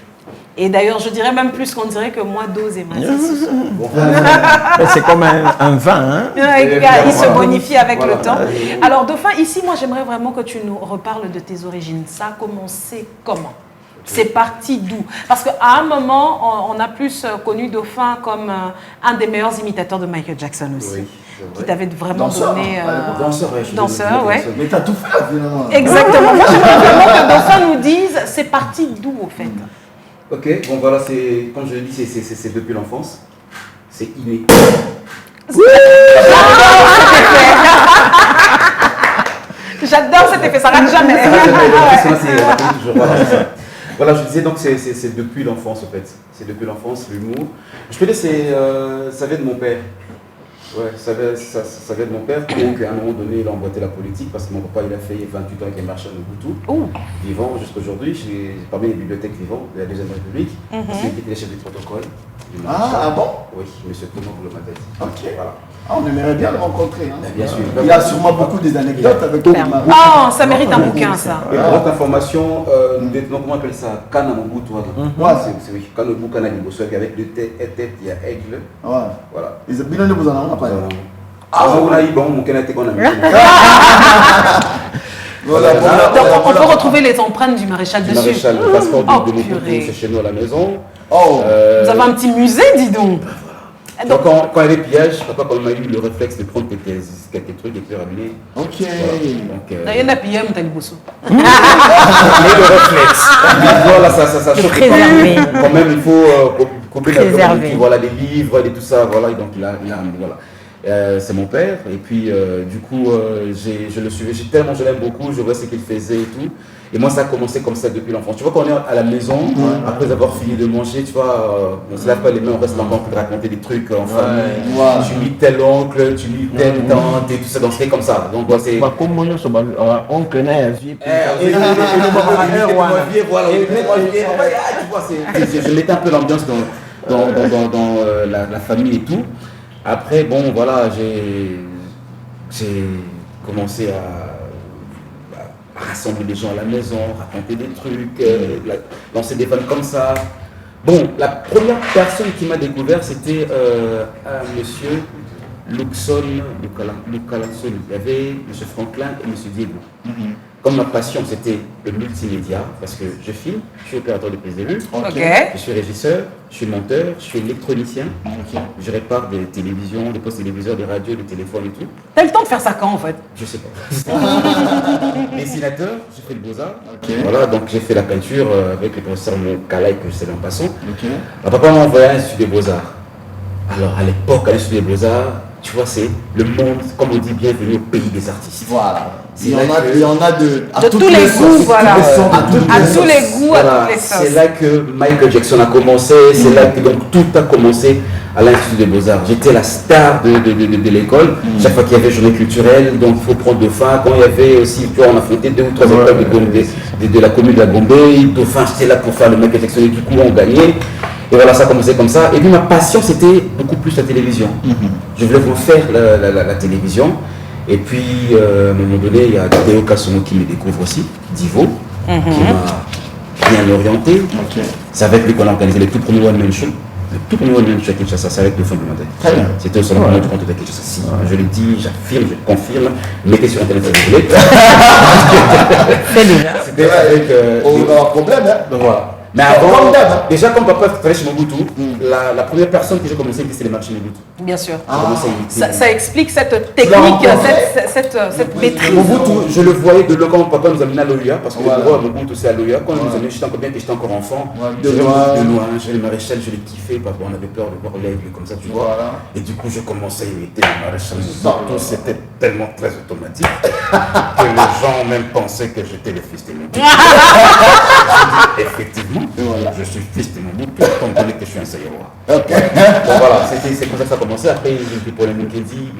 Et d'ailleurs, je dirais même plus qu'on dirait que moi, dose et masse. C'est comme un vin. Hein? Il se bonifie avec le temps. Alors, Dauphin, ici, moi, j'aimerais vraiment que tu nous reparles de tes origines. Ça a commencé comment? C'est parti d'où? Parce qu'à un moment, on a plus connu Dauphin comme un des meilleurs imitateurs de Michael Jackson aussi. Oui, qui t'avait vraiment Danseur, donné... danseur, ouais. Mais t'as tout fait finalement. Exactement. Moi, j'aimerais vraiment que Dauphin nous dise, c'est parti d'où au fait? Ok, bon voilà, comme je l'ai dit, c'est depuis l'enfance. C'est inné. J'adore cet effet, ça rate jamais. Voilà, je disais donc c'est depuis l'enfance en fait. C'est depuis l'enfance, l'humour. Je peux dire ça vient de mon père. Ouais, ça vient de mon père. Donc à un moment donné, il a emboîté la politique parce que mon papa il a fait 28 ans avec les marchands de Mobutu. Vivant jusqu'à aujourd'hui, parmi les bibliothèques vivantes de la Deuxième République. C'est lui qui était le chef du protocole. Bon? Oui, M. Thomas Boulomatadi. Ok. Voilà. On aimerait bien le rencontrer. Hein. Bien sûr. Il a sûrement beaucoup d'anecdotes avec lui. Oh, ça mérite un bouquin, ça. Et pour votre information, comment on appelle ça? Kana Mobutu. C'est oui, Kana Mobutu, Kana Liboso, avec le tête, il y a aigle. Voilà. Ils ont bien vous en avez pas. Donc on peut retrouver les empreintes du maréchal dessus. Maréchal, le passeport de Mobutu, c'est chez nous à la maison. Vous avez un petit musée, dis donc. Donc, quand il y avait pillage, papa, quand on a eu le réflexe de prendre quelques trucs et de les ramener. Ok. Il y en a pillé, on t'a dit Bosso. Le réflexe. Voilà, ça choque pas. Quand même, il faut couper la voilà, des livres et tout ça. Voilà, et donc là, voilà. C'est mon père, et puis du coup, je le suivais, je l'aime beaucoup, je vois ce qu'il faisait et tout. Et moi, ça a commencé comme ça depuis l'enfance. Tu vois, quand on est à la maison, après avoir fini de manger, tu vois, on se lave pas les mains, on reste encore pour raconter des trucs en famille. Tu lis tel oncle, tu lis telle tante, et tout ça, donc c'est comme ça. Donc, c'est. Comme moi, oncle, je mettais un peu l'ambiance dans la famille et tout. Après, bon, voilà, j'ai commencé à rassembler des gens à la maison, raconter des trucs, lancer des vannes comme ça. Bon, la première personne qui m'a découvert, c'était un monsieur Luxon. Il y avait M. Franklin et M. Diego. Comme ma passion, c'était le multimédia, parce que je filme, je suis opérateur de prise de vue, je suis régisseur, je suis monteur, je suis électronicien, je répare des télévisions, des postes téléviseurs, des radios, des téléphones et tout. T'as le temps de faire ça quand en fait? Je sais pas. Dessinateur, j'ai fait le beaux-arts. Voilà, donc j'ai fait la peinture avec le professeur Moukalaï que je sais en passant. Papa m'a envoyé à l'Institut des Beaux-Arts. Alors à l'époque, à l'Institut des Beaux-Arts, tu vois, c'est le monde, comme on dit, bienvenue au pays des artistes. Voilà. Il y en a de tous les goûts, voilà. À tous les goûts, à toutes les sauces. C'est là que Michael Jackson a commencé, c'est là que donc tout a commencé à l'Institut des Beaux-Arts. J'étais la star de l'école. Chaque fois qu'il y avait journée culturelle, donc il faut prendre Dauphin. Quand il y avait aussi, tu vois, on affrontait 2 ou 3 écoles de la commune de la Gombe. Dauphin, j'étais là pour faire le Michael Jackson et du coup on gagnait. Et voilà, ça a commencé comme ça. Et puis ma passion, c'était beaucoup plus la télévision. Je voulais refaire la télévision. Et puis, à un moment donné, il y a Théo Kassomo qui me découvre aussi, Divo, qui m'a bien orienté. C'est avec lui qu'on a organisé le tout premier One Man Show. Le tout premier One Man Show à Kinshasa, c'est avec Dauphin Boulomatadi. C'était au salon du compte de Kinshasa. Si, je le dis, j'affirme, je confirme. Mettez sur Internet si vous voulez. C'était avec... on va avoir problème, hein. Donc voilà. Mais avant, déjà comme papa travaillait chez Mobutu, la première personne que j'ai commencé à c'est les marchés Mobutu. Bien sûr. Ça explique cette technique, cette maîtrise. Mobutu, je le voyais de là quand papa nous amenait à l'OUA, parce que le bureau à Mobutu c'est à l'OUA. Quand il nous amenait, j'étais encore bien, j'étais encore enfant. De loin, j'ai le maréchal, je l'ai kiffé, papa, on avait peur de voir l'aigle comme ça, tu vois. Et du coup, je commençais à imiter le maréchal Mobutu. C'était tellement très automatique que les gens même pensaient que j'étais le fils de Mobutu. Effectivement. Je suis fils de Mobutu, étant donné que je suis un Saïrois. Donc voilà, c'est comme ça que ça a commencé. Après, j'ai eu des problèmes de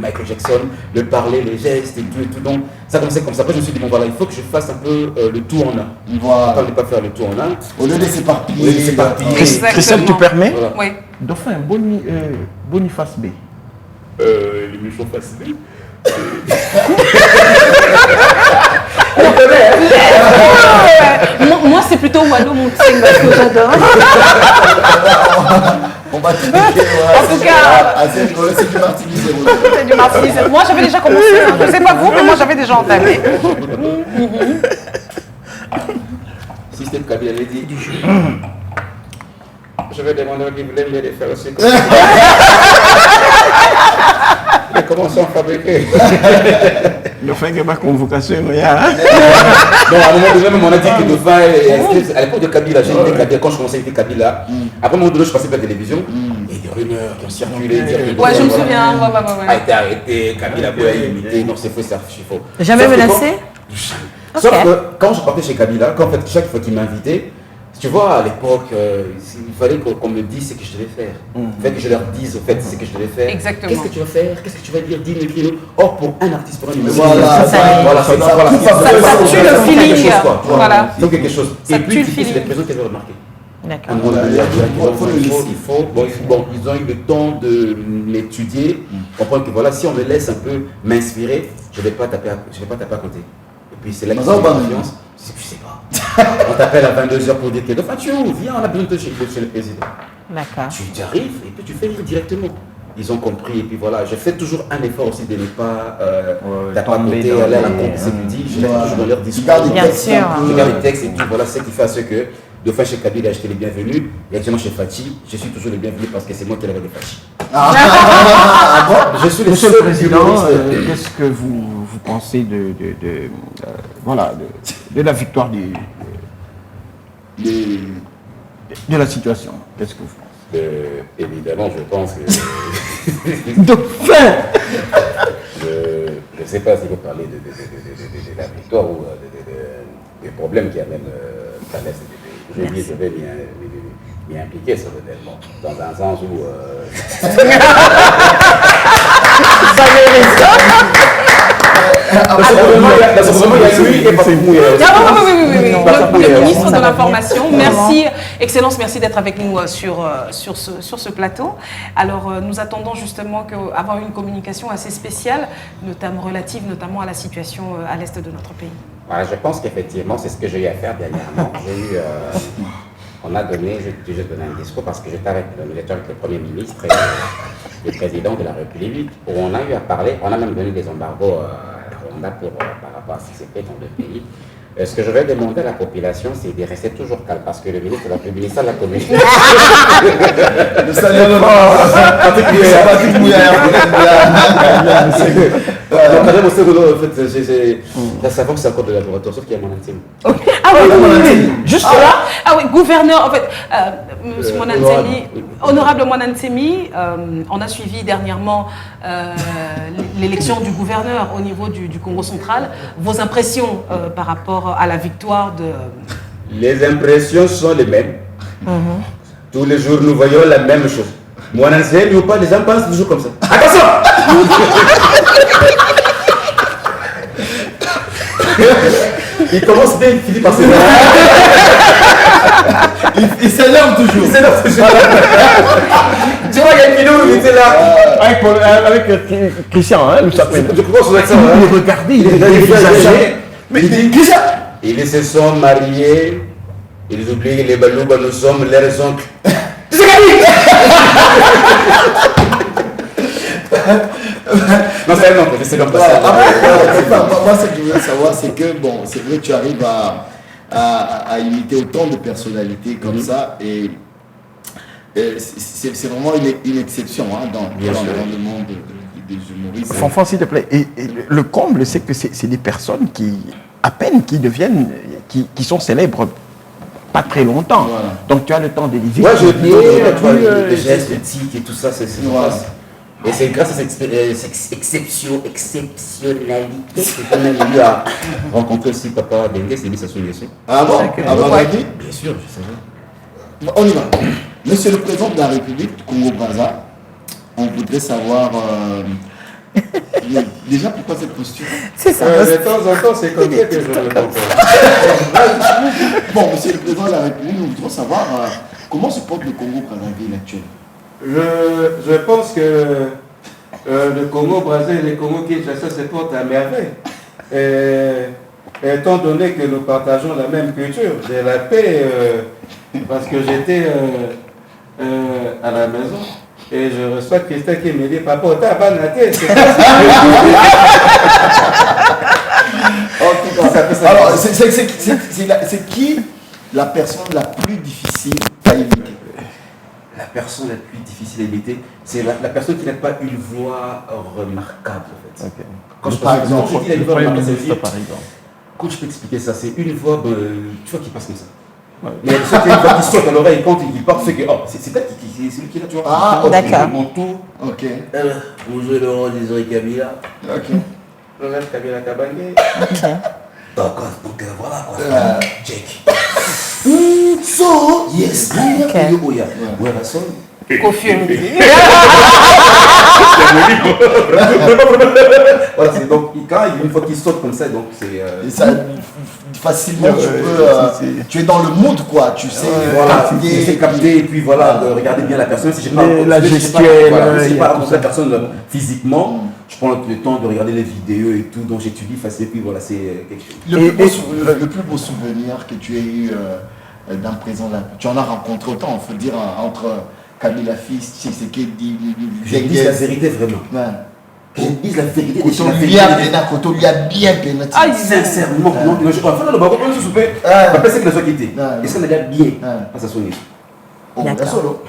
Michael Jackson, le parler, les gestes et tout. Donc ça a commencé comme ça. Après, je me suis dit, bon voilà, il faut que je fasse un peu le tout en un. Voilà. Je ne pas faire le tout en un. Au lieu de s'éparpiller. Christelle, tu permets? Oui. Dauphin, Boniface B. L'émission face B. Moi, c'est plutôt Wallo Moutsing parce que j'adore. On va te En tout cas, c'est du Martinique. c'est du Martinique. Moi, j'avais déjà commencé. Je ne sais pas vous, mais moi, j'avais déjà entamé. publicité de Kabila, elle a dit je vais demander au Guinéen de faire aussi. Mais comment sont fabriqués? Le fait que ma convocation, il y a. Non, à un moment donné, même on a dit que Dauphin, à l'époque de Kabila, j'ai été Kabila, quand je commençais à être Kabila, après un moment donné, je passais par la télévision, il y a des rumeurs qui ont circulé. Ouais, je me souviens. Ouais. A été arrêté, Kabila a imité, non, c'est faux, c'est faux. Jamais menacé? Sauf que quand je partais chez Kabila, en fait, chaque fois qu'il m'invitait, tu vois, à l'époque, il fallait qu'on me dise ce que je devais faire. Il fallait que je leur dise, au fait, ce que je devais faire. Exactement. Qu'est-ce que tu vas faire? Qu'est-ce que tu vas dire? Dis-le. Or, pour un artiste, pour un musicien, ça tue le feeling. Voilà. C'est quelque chose. Ça Et tue puis, le c'est feeling. les personnes qui avaient remarqué. D'accord. Ils ont eu le temps de m'étudier, comprendre que voilà, si on me laisse un peu m'inspirer, je ne vais pas taper à côté. Et puis c'est là que j'ai confiance. Je sais pas. On t'appelle à 22h pour dire que enfin, tu es où? Viens, on a besoin de chez le président. D'accord. Tu arrives et puis tu fais rire directement. Ils ont compris et puis voilà, je fais toujours un effort aussi de ne pas taper à aller à la compte de ce qu'ils disent. Je laisse toujours dans leur discours. Bien sûr. Je regarde les textes et tout, voilà, c'est ce qui fait à ce que Dauphin chez Kabila, j'ai acheté les bienvenus et actuellement chez Fatih, je suis toujours le bienvenu parce que c'est moi qui l'avais de Fatih. Je suis Monsieur le Président, qu'est-ce que vous pensez de la victoire de la situation? Qu'est-ce que vous pensez? Évidemment, je pense que... Dauphin. Je ne sais pas si vous parlez de la victoire ou des problèmes qu'il y a même à l'est du pays. Je vais m'y impliquer solennellement, dans un sens où... Le ministre de l'Information, merci, Excellence, merci d'être avec nous sur ce plateau. Alors, nous attendons justement avoir une communication assez spéciale, relative notamment à la situation à l'est de notre pays. Voilà, je pense qu'effectivement, c'est ce que j'ai eu à faire dernièrement. On a donné, j'ai donné un discours parce que j'étais avec le Premier ministre et le Président de la République, où on a eu à parler, on a même donné des embargos par rapport à ce qui s'est fait dans le pays. Ce que je vais demander à la population, c'est de rester toujours calme parce que le ministre de la Publicité l'a communiqué. Le salaire de la savon, c'est encore de laboratoire, sauf qu'il y a mon intime. Ah oui, juste là. Ah oui, gouverneur, en fait, monsieur Monansemi, honorable Monansemi, on a suivi dernièrement l'élection du gouverneur au niveau du Congo central. Vos impressions par rapport à la victoire de... Les impressions sont les mêmes. Tous les jours, nous voyons la même chose. Monansemi ou pas, les gens pensent toujours comme ça. Attention! Il commence bien, il finit par se il s'énerve toujours. Tu vois, il y a une vidéo où il était là. Avec Christian, hein, Je crois que ça. Regardez, il dit Christian. Ils se sont mariés. Ils oublient les balouba, nous sommes leurs oncles. Non, c'est comme ça. Moi, ce que je voulais savoir, c'est que, bon, c'est vrai que tu arrives à imiter autant de personnalités comme ça, et c'est vraiment une exception dans le monde des humoristes. Fanfan, s'il te plaît. Et le comble, c'est que c'est des personnes qui, à peine, qui deviennent, qui sont célèbres pas très longtemps. Voilà. Donc tu as le temps d'éliser. Ouais, je dis, les gestes, les tics et tout ça, c'est et c'est grâce à cette exceptionnalité que j'ai même eu à rencontrer aussi Papa Dengue, c'est lui, ça souligne aussi. Ah bon? Bien sûr, je savais. On y va. Monsieur le Président de la République du Congo-Brazza, on voudrait savoir déjà pourquoi cette posture. C'est ça. De temps en temps, c'est comme ça que je le comprends. Bon, Monsieur le Président de la République, nous voudrons savoir comment se porte le Congo-Brazzaville actuellement. Je pense que le Congo-Brazza et le Congo-Kinshasa se portent à merveille. Étant donné que nous partageons la même culture, j'ai la paix parce que j'étais à la maison et je reçois Christin qui me dit Papa, t'as pas naté. Alors, c'est qui la personne la plus difficile à imiter. La personne la plus difficile à imiter, c'est la personne qui n'a pas une voix remarquable en fait. Ok. Quand je Par exemple, dis la voix remarquable, ça veut dire, par exemple. quand je peux expliquer ça, c'est une voix, tu vois, qui passe comme ça. Ouais. Mais ceux qui ont une voix qui saute à l'oreille quand il part, c'est que c'est celui qui est là, tu vois. Ah, d'accord. Mon tour. Ok. Bonjour Laurent Désiré Kabila. Ok. Laurent Kabila Kabangé. Ok. D'accord, donc voilà quoi. Check. So, Yes. Ok. Ouais, la sonne. Kofi Olomide. Voilà, c'est donc quand une fois qu'il saute comme ça, donc c'est. et ça, facilement, tu es dans le mood, quoi. Tu sais, Voilà, c'est capté, et puis voilà, de regarder bien la personne. Si j'ai pas la gestuelle, si j'ai pas rencontré la personne physiquement, je prends le temps de regarder les vidéos et tout, donc j'étudie facilement, et puis voilà, c'est quelque chose. Le plus beau souvenir que tu as eu d'un présent là, tu en as rencontré autant, il faut dire, entre Kabila fils, Tshisekedi, Je dis la vérité vraiment. Je dis la vérité. Quand on lui a bien pénétré. Ah, sincèrement, non, je crois. Enfin, le baron, on se soupait. Après, c'est que les autres étaient. Est-ce qu'on a bien pas ça sonner? Oh, la solo.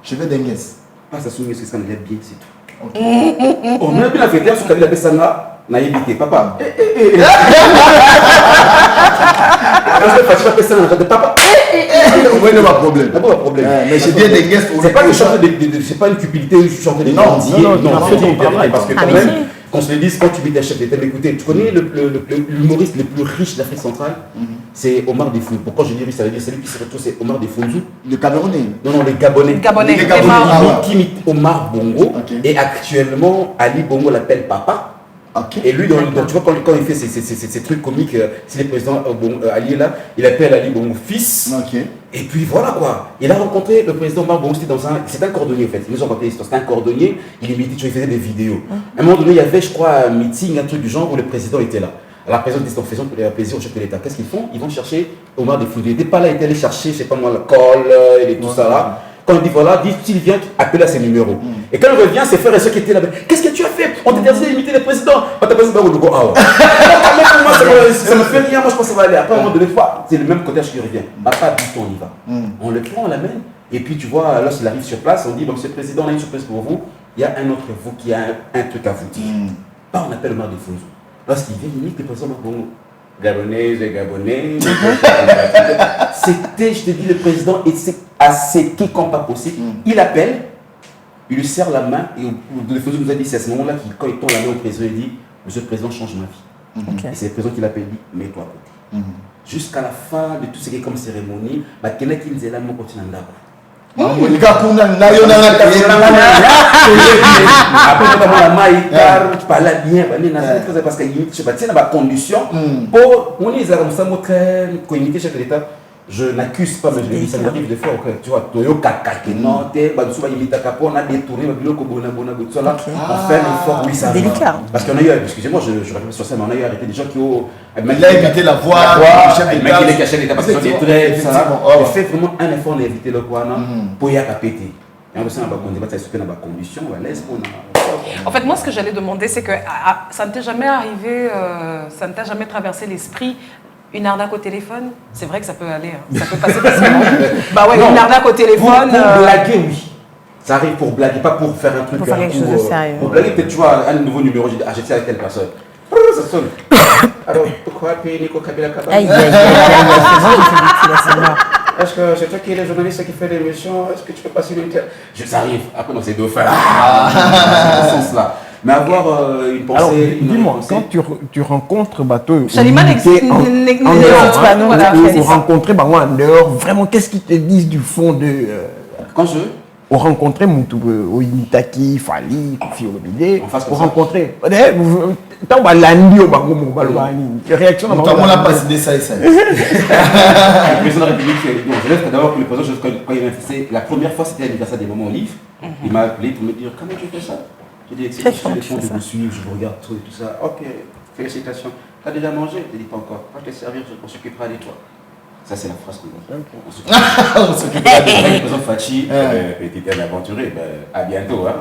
Je vais dengues. Pas ça sonner, est-ce qu'on a bien, c'est tout. On a bien la fête, sur Kabila Bessana, n'a évité, papa. Papa. Ouais, il n'y a pas de problème. Pas de problème. Mais j'ai bien des guests. C'est pas c'est pas une cupidité où je chantais des non, parce que quand même, qu'on se le dise, quand tu vis un chef d'État, écoutez, tu connais l'humoriste le plus riche d'Afrique centrale, c'est Omar Defounzou. Pourquoi je dis riche, ça veut dire celui qui se retrouve, c'est Omar Defounzou. Le Camerounais. Non, les Gabonais. Qui imite Omar Bongo, et actuellement, Ali Bongo l'appelle papa. Et lui, donc, tu vois, quand il fait ces trucs comiques, si le président Ali est là, il appelle Ali Bongo fils. Et puis voilà quoi. Il a rencontré le président Omar Bongo, c'était un cordonnier en fait. Ils nous ont raconté l'histoire. C'était un cordonnier, il imitait, il faisait des vidéos. À un moment donné, il y avait, je crois, un meeting, un truc du genre où le président était là. Alors, la présidente dit, donc faisons plaisir au chef de l'État. Qu'est-ce qu'ils font? Ils vont chercher Omar Defounzou. Il n'était pas là, il était allé chercher, je sais pas moi, le col et tout ça là. Quand il dit voilà, s'il vient, appelle à ses numéros. Et quand il revient, ses frères et ceux qui étaient là, qu'est-ce que tu as fait? On t'interdit d'imiter les présidents. Pas ta président, on go, ah ouais. Ça me fait rien, moi je pense que ça va aller. Après, à un moment donné, c'est le même cottage qui revient. Papa dit on y va. On le prend, on l'amène. Et puis tu vois, lorsqu'il arrive sur place, on dit bon, monsieur le président, on a une surprise pour vous. Il y a un autre vous qui a un truc à vous dire. Pas on appelle Omar Defounzou. Lorsqu'il vient, il imite le président Bongo. Gabonais, c'était, je te dis, le président est assez qui comme pas possible. Il appelle, il lui serre la main, et le président nous a dit, c'est à ce moment-là qu'il, quand il tend la main au président, il dit, monsieur le président, change ma vie. Et c'est le président qui l'appelle, il dit, mets-toi à côté. Jusqu'à la fin de tout ce qui est comme cérémonie, quelqu'un qui nous est là, moi, continue à après, la maille, pas la bien, parce qu'il y a des conditions pour communiquer chef de l'État. Je n'accuse pas, mais ça m'arrive de faire, tu vois, Toyo Kakakeno, Badoussouba Yimita Kapo, on a détourné, on fait un effort, oui, ça arrive. Parce qu'on a eu, excusez-moi, je réfléchis sur ça, mais on a eu arrêté des gens qui ont. Il a évité la voix du chef d'État. Il a caché l'État parce qu'ils sont des traits, on fait vraiment un effort, on a évité le Kouana pour y péter. Et on sait que dans condition, en fait, moi, ce que j'allais demander, c'est que ça ne t'est jamais arrivé, ça ne t'a jamais traversé l'esprit. Une arnaque au téléphone, c'est vrai que ça peut aller, ça peut passer facilement. Bah ouais, une arnaque au téléphone. Pour blaguer, oui. Ça arrive pour blaguer, pas pour faire un truc. Pour faire quelque chose de sérieux. Pour blaguer, peut-être tu vois un nouveau numéro, j'ai dit, j'ai ça avec telle personne. Ça sonne. Alors, pourquoi payer Nico Kabila Kabila? Aïe, aïe, aïe, est-ce que c'est toi qui es le journaliste qui fait l'émission? Est-ce que tu peux passer une interview? Ça arrive. Après, non, c'est deux frères. Dans ce sens-là. Mais avoir une pensée. Alors, dis-moi, quand tu rencontres Bateau, Chalima n'existe pas, non, ou rencontrer en dehors, vraiment, qu'est-ce qu'ils te disent du fond de. Quand je. Ou rencontrer Oyimitaki, Fali, Kofi Olomide, ou rencontrer. Tant que l'andi au Bango, réaction dans on n'a pas décidé ça et ça. Le président de la République, je laisse d'abord que le président, quand il m'a fait, la première fois c'était l'anniversaire des Moments Olive, il m'a appelé pour me dire comment tu fais ça. J'ai dit, c'est le fond de vous suivre, je vous regarde tout et tout ça. Ok, félicitations. T'as déjà mangé? Je dis pas encore. Quand je te servir, on s'occupera de toi. Ça, c'est la phrase qu'on a. On s'occupera de Le président Fachi était un aventuré. À bientôt. Hein.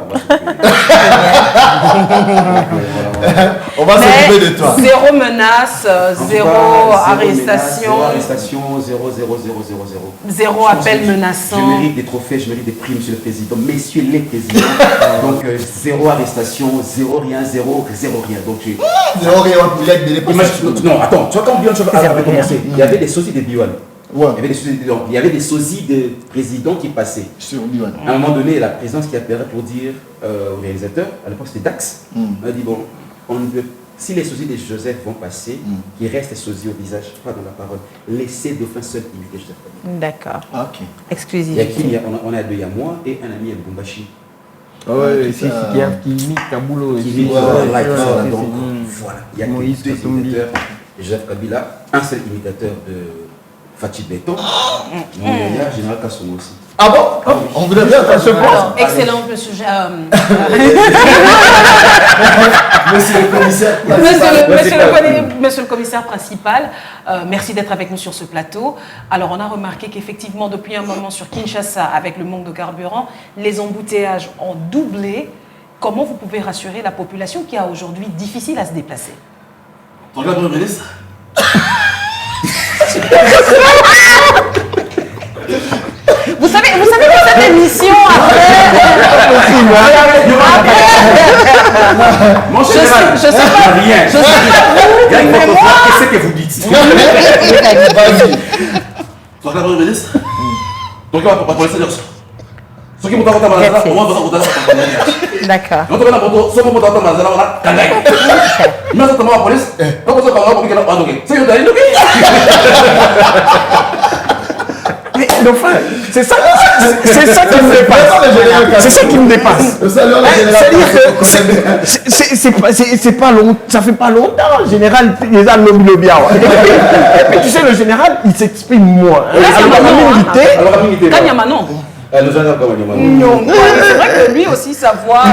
On va s'occuper de toi. Zéro menace, zéro arrestation. Zéro arrestation, 0. Zéro appel menaçant. Je mérite des trophées, je mérite des prix, monsieur le président, messieurs les présidents. Donc, zéro arrestation, zéro rien. Donc, Zéro rien pour l'aide de l'époque. non, attends, tu vois, quand Bion avait commencé, il y avait des sosies de Bion. Ouais. Il y avait des sosies de présidents qui passaient. Sur Bion. À un moment donné, la présidence qui appelait pour dire au réalisateur, à l'époque c'était Dax, on a dit bon, si les sosies de Joseph vont passer, qu'il reste les sosies au visage, pas dans la parole. Laissez Dauphin seul imiter Joseph Kabila. D'accord. Ok. Exclusivité. On a deux, il y a moi et un ami à Lubumbashi. Ouais, qui imite Kabulo. Donc voilà, il y a Moïse deux Katumbi. imitateurs de Joseph Kabila, un seul imitateur de Fachi Beton, mon meilleur général Kassono aussi. Ah bon? On voudrait bien faire ce point. Alors, excellent, monsieur. Monsieur le commissaire. Monsieur le commissaire principal, merci d'être avec nous sur ce plateau. Alors, on a remarqué qu'effectivement, depuis un moment sur Kinshasa, avec le manque de carburant, les embouteillages ont doublé. Comment vous pouvez rassurer la population qui a aujourd'hui difficile à se déplacer? Regarde le ministre. Vous savez que cette émission Mon général, je sais pas rien. vous, mais moi... Qu'est-ce que vous dites? Vas-y. Regarde le ministre. Donc, on va pour laisser dire ça. Ce qui m'a dit, on va D'accord. on a police. Mais enfin, c'est ça qui me dépasse. C'est ça qui me dépasse. C'est pas long, ça fait pas longtemps, le général, les lobby Et puis tu sais, le général, il s'exprime moins. Alors, Kanyamanon. nous allons comme C'est vrai que lui aussi, sa voix...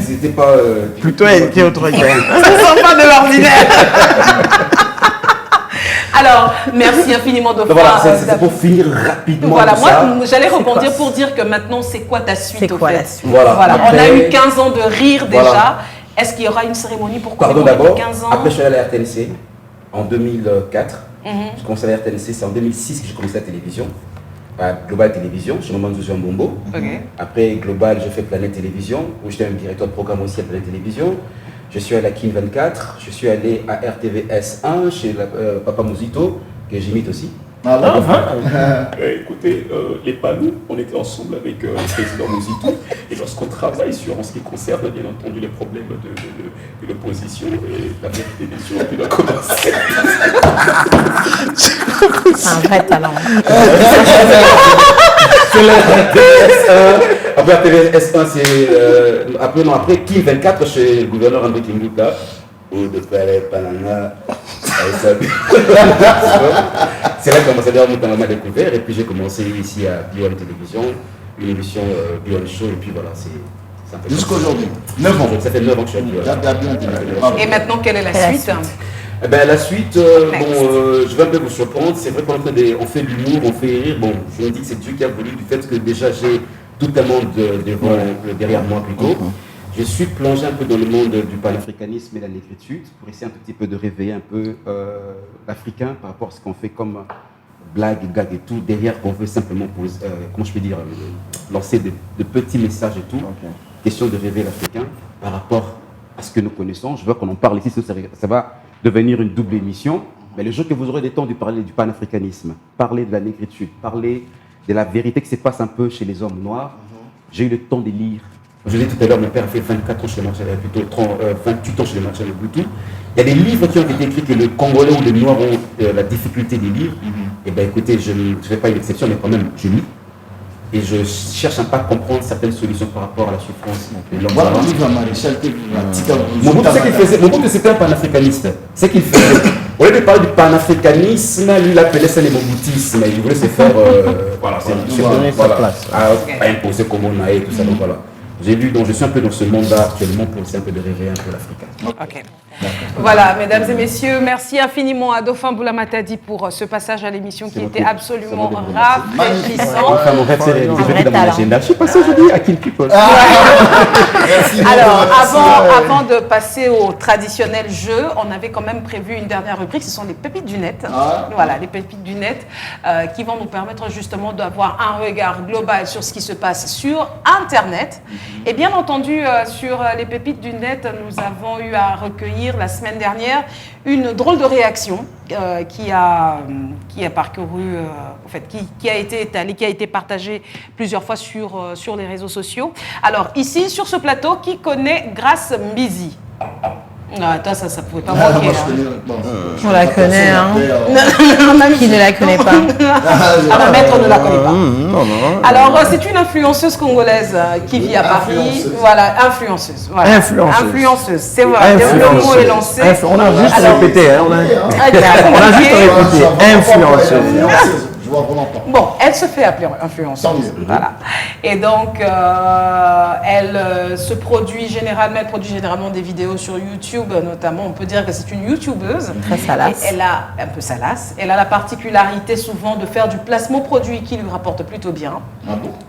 c'était pas... Plutôt, elle était autoritaire. Ça sent pas de l'ordinaire. Alors, merci infiniment de Voilà, c'est pour finir rapidement. Voilà, tout moi ça. j'allais rebondir pour dire que maintenant c'est quoi ta suite C'est au quoi fait la suite? Voilà. On a Après- eu 15 ans de rire déjà. Voilà. Est-ce qu'il y aura une cérémonie pour Pardon commémorer d'abord, 15 ans? après je suis allé à la RTNC en 2004. Je commençais à la RTNC, c'est en 2006 que j'ai commencé la télévision. À Global Télévision, chez Maman Zouzian Bombo. Ok. Après Global, j'ai fait Planète Télévision, où j'étais un directeur de programme aussi à Planète Télévision. Je suis allé à Kin 24, je suis allé à RTVS1 chez Papa Mouzito, que j'imite aussi. Ah bon? Écoutez, les panneaux, on était ensemble avec le président Mouzito, et lorsqu'on travaille sur en ce qui concerne bien entendu les problèmes de l'opposition, et la vérité des choses, on doit commencer. C'est un vrai talent. C'est la RTVS1. Après RTVS1, c'est. Après Kin 24, chez le gouverneur André Kimbuta, ou de Palais Panana. C'est là que l'ambassadeur Moutana m'a découvert, et puis j'ai commencé ici à Bion Télévision, une émission Bion Show, et puis voilà, c'est un peu. Jusqu'aujourd'hui. 9 ans. Ça fait 9 ans que je suis à Bion. Et maintenant, quelle est la suite? Eh ben, la suite, je vais un peu vous surprendre. C'est vrai qu'on on fait de l'humour, on fait rire. Bon, je me dis que c'est Dieu qui a voulu du fait que déjà j'ai tout un monde derrière moi plutôt. Je suis plongé un peu dans le monde du panafricanisme et de la négritude pour essayer un tout petit peu de réveiller un peu l'Africain par rapport à ce qu'on fait comme blague, gag et tout. Derrière, qu'on veut simplement poser, comment je peux dire, lancer de petits messages et tout. Question de réveiller l'Africain par rapport à ce que nous connaissons. Je veux qu'on en parle ici, sinon ça va devenir une double émission. Mais le jour que vous aurez le temps de parler du panafricanisme, parler de la négritude, parler de la vérité qui se passe un peu chez les hommes noirs, j'ai eu le temps de lire. Je l'ai dit tout à l'heure, mon père a fait 24 ans chez les marchands, plutôt 28 ans chez les marchands de Bluetooth. Il y a des livres qui ont été écrits que les Congolais ou les Noirs ont la difficulté de lire. Et bien écoutez, je ne fais pas une exception, mais quand même, je lis. Et je cherche un peu à comprendre certaines solutions par rapport à la souffrance de l'homme. Mobutu, c'est qu'il faisait. Mobutu, c'était un panafricaniste. C'est qu'il faisait. Au lieu de parler du panafricanisme, lui, il appelait ça le moboutisme. Il voulait se faire. Voilà, c'est donner sa place. Pas imposer comme on a et tout ça. Donc voilà. j'ai lu, donc je suis un peu dans ce monde-là actuellement pour essayer un peu de rêver un peu l'Afrique. Ok. Voilà, mesdames et messieurs, merci infiniment à Dauphin Boula Matadi pour ce passage à l'émission qui était absolument rafraîchissant. Enfin, mon rêve s'est réalisé dans mon agenda. Je suis passé aujourd'hui à Kill People. Alors, avant de passer au traditionnel jeu, on avait quand même prévu une dernière rubrique, ce sont les pépites du net. Voilà, les pépites du net qui vont nous permettre justement d'avoir un regard global sur ce qui se passe sur Internet. Et bien entendu, sur les pépites du net, nous avons eu à recueillir la semaine dernière une drôle de réaction qui a parcouru, en fait, qui a été étalée, qui a été partagée plusieurs fois sur les réseaux sociaux. Alors ici, sur ce plateau, qui connaît Grace Mbizi? Attends, ça pouvait pas manquer. On la connaît, hein. Qui ne la connaît pas? Alors, maître ne la connaît pas. Alors, c'est une influenceuse congolaise qui vit à Paris. Voilà, influenceuse. Voilà. Influenceuse, c'est vrai. Le mot est lancé. On a juste répété. On a juste répété. Influenceuse. Bon, elle se fait appeler influenceuse. Voilà. Et donc, elle produit généralement des vidéos sur YouTube, notamment. On peut dire que c'est une YouTubeuse. Très salace. Elle a un peu salace. Elle a la particularité souvent de faire du placement produit qui lui rapporte plutôt bien.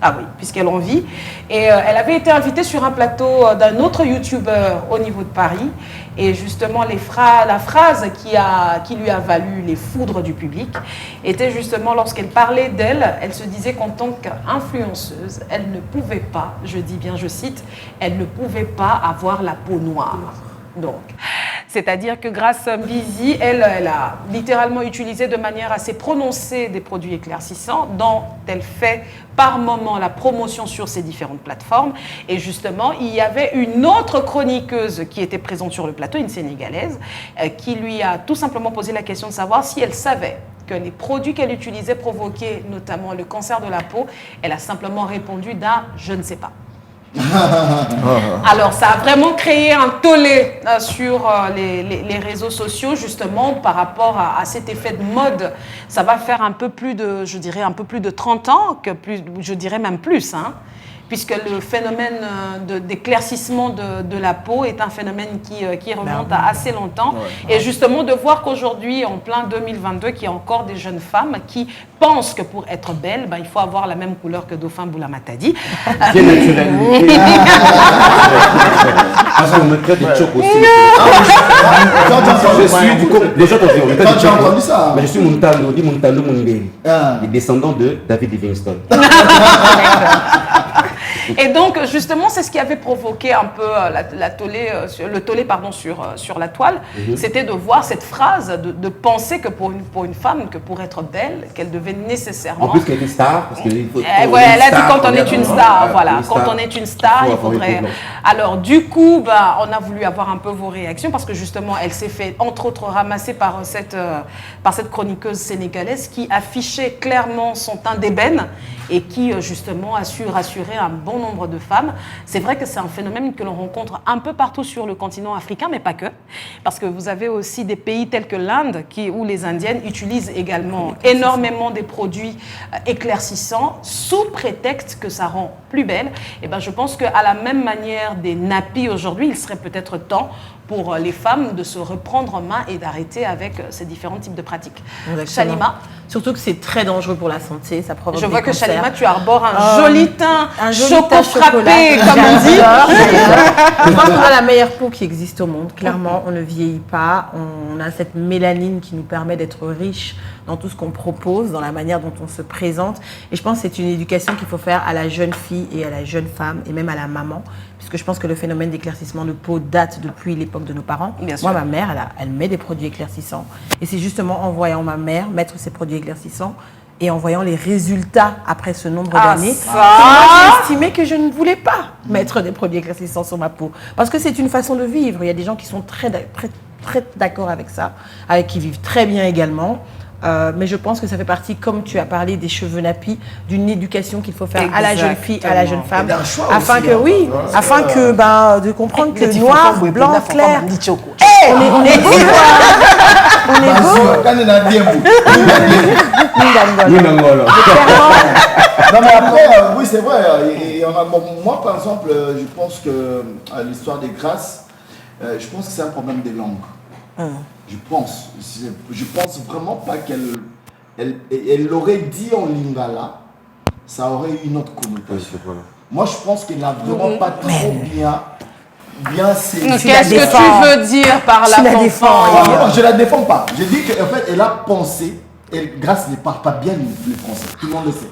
Ah oui, puisqu'elle en vit. Et elle avait été invitée sur un plateau d'un autre YouTuber au niveau de Paris. Et justement, la phrase qui lui a valu les foudres du public était justement lorsqu'elle parlait d'elle, elle se disait qu'en tant qu'influenceuse, elle ne pouvait pas, je dis bien, je cite, elle ne pouvait pas avoir la peau noire. Donc, c'est-à-dire que Grace Mbizi, elle a littéralement utilisé de manière assez prononcée des produits éclaircissants dont elle fait par moment la promotion sur ces différentes plateformes. Et justement, il y avait une autre chroniqueuse qui était présente sur le plateau, une Sénégalaise, qui lui a tout simplement posé la question de savoir si elle savait que les produits qu'elle utilisait provoquaient notamment le cancer de la peau. Elle a simplement répondu d'un « je ne sais pas ». Alors, ça a vraiment créé un tollé sur les réseaux sociaux, justement, par rapport à cet effet de mode. Ça va faire un peu plus de, je dirais, un peu plus de 30 ans, je dirais même plus, hein, puisque le phénomène d'éclaircissement de la peau est un phénomène qui remonte à assez longtemps. Et justement, de voir qu'aujourd'hui, en plein 2022, qu'il y a encore des jeunes femmes qui pensent que pour être belle, il faut avoir la même couleur que Dauphin Boula Matadi. Bien naturel. Parce qu'on me traite de choc aussi. Je suis du coup, les gens ont dit, quand tu as entendu ça, je suis Muntalo Mundeli, les descendants de David Livingstone. Et donc, justement, c'est ce qui avait provoqué un peu le tollé sur la toile. C'était de voir cette phrase, de penser que pour une femme, que pour être belle, qu'elle devait nécessairement... En plus qu'elle était star, parce que... elle a dit quand on est une star, voilà. Quand on est une star, il faudrait... Alors, du coup, on a voulu avoir un peu vos réactions, parce que justement, elle s'est fait, entre autres, ramasser par cette chroniqueuse sénégalaise qui affichait clairement son teint d'ébène et qui, justement, a su rassurer un bon nombre de femmes. C'est vrai que c'est un phénomène que l'on rencontre un peu partout sur le continent africain, mais pas que. Parce que vous avez aussi des pays tels que l'Inde, où les Indiennes utilisent également énormément des produits éclaircissants sous prétexte que ça rend plus belle. Et je pense qu'à la même manière des nappies aujourd'hui, il serait peut-être temps pour les femmes de se reprendre en main et d'arrêter avec ces différents types de pratiques. Shalima? Surtout que c'est très dangereux pour la santé, ça provoque des cancers. Je vois que Shalima, tu arbores un joli teint, choco-frappé, comme on dit. Je pense qu'on a la meilleure peau qui existe au monde. Clairement, on ne vieillit pas. On a cette mélanine qui nous permet d'être riche dans tout ce qu'on propose, dans la manière dont on se présente. Et je pense que c'est une éducation qu'il faut faire à la jeune fille et à la jeune femme et même à la maman. Puisque je pense que le phénomène d'éclaircissement de peau date depuis l'époque de nos parents. Moi, ma mère, elle met des produits éclaircissants. Et c'est justement en voyant ma mère mettre ces produits éclaircissants et en voyant les résultats après ce nombre d'années, que moi, j'ai estimé que je ne voulais pas mettre des produits éclaircissants sur ma peau. Parce que c'est une façon de vivre. Il y a des gens qui sont très d'accord avec ça, qui vivent très bien également. Mais je pense que ça fait partie, comme tu as parlé des cheveux nappies, d'une éducation qu'il faut faire à la jeune fille, à la jeune femme, afin que de comprendre que noir, blanc, clair, On est beau. On est beau. Non mais après, oui c'est vrai, et on a, moi par exemple, je pense que l'histoire des grâces, je pense que c'est un problème des langues. Je pense vraiment pas elle l'aurait dit en lingala, ça aurait eu une autre connotation. Moi je pense qu'elle n'a vraiment pas trop bien saisi. Qu'est-ce que tu veux dire par la défense? Je la défends pas. Je dis qu'en fait elle a pensé, Grâce ne parle pas bien le français, tout le monde le sait.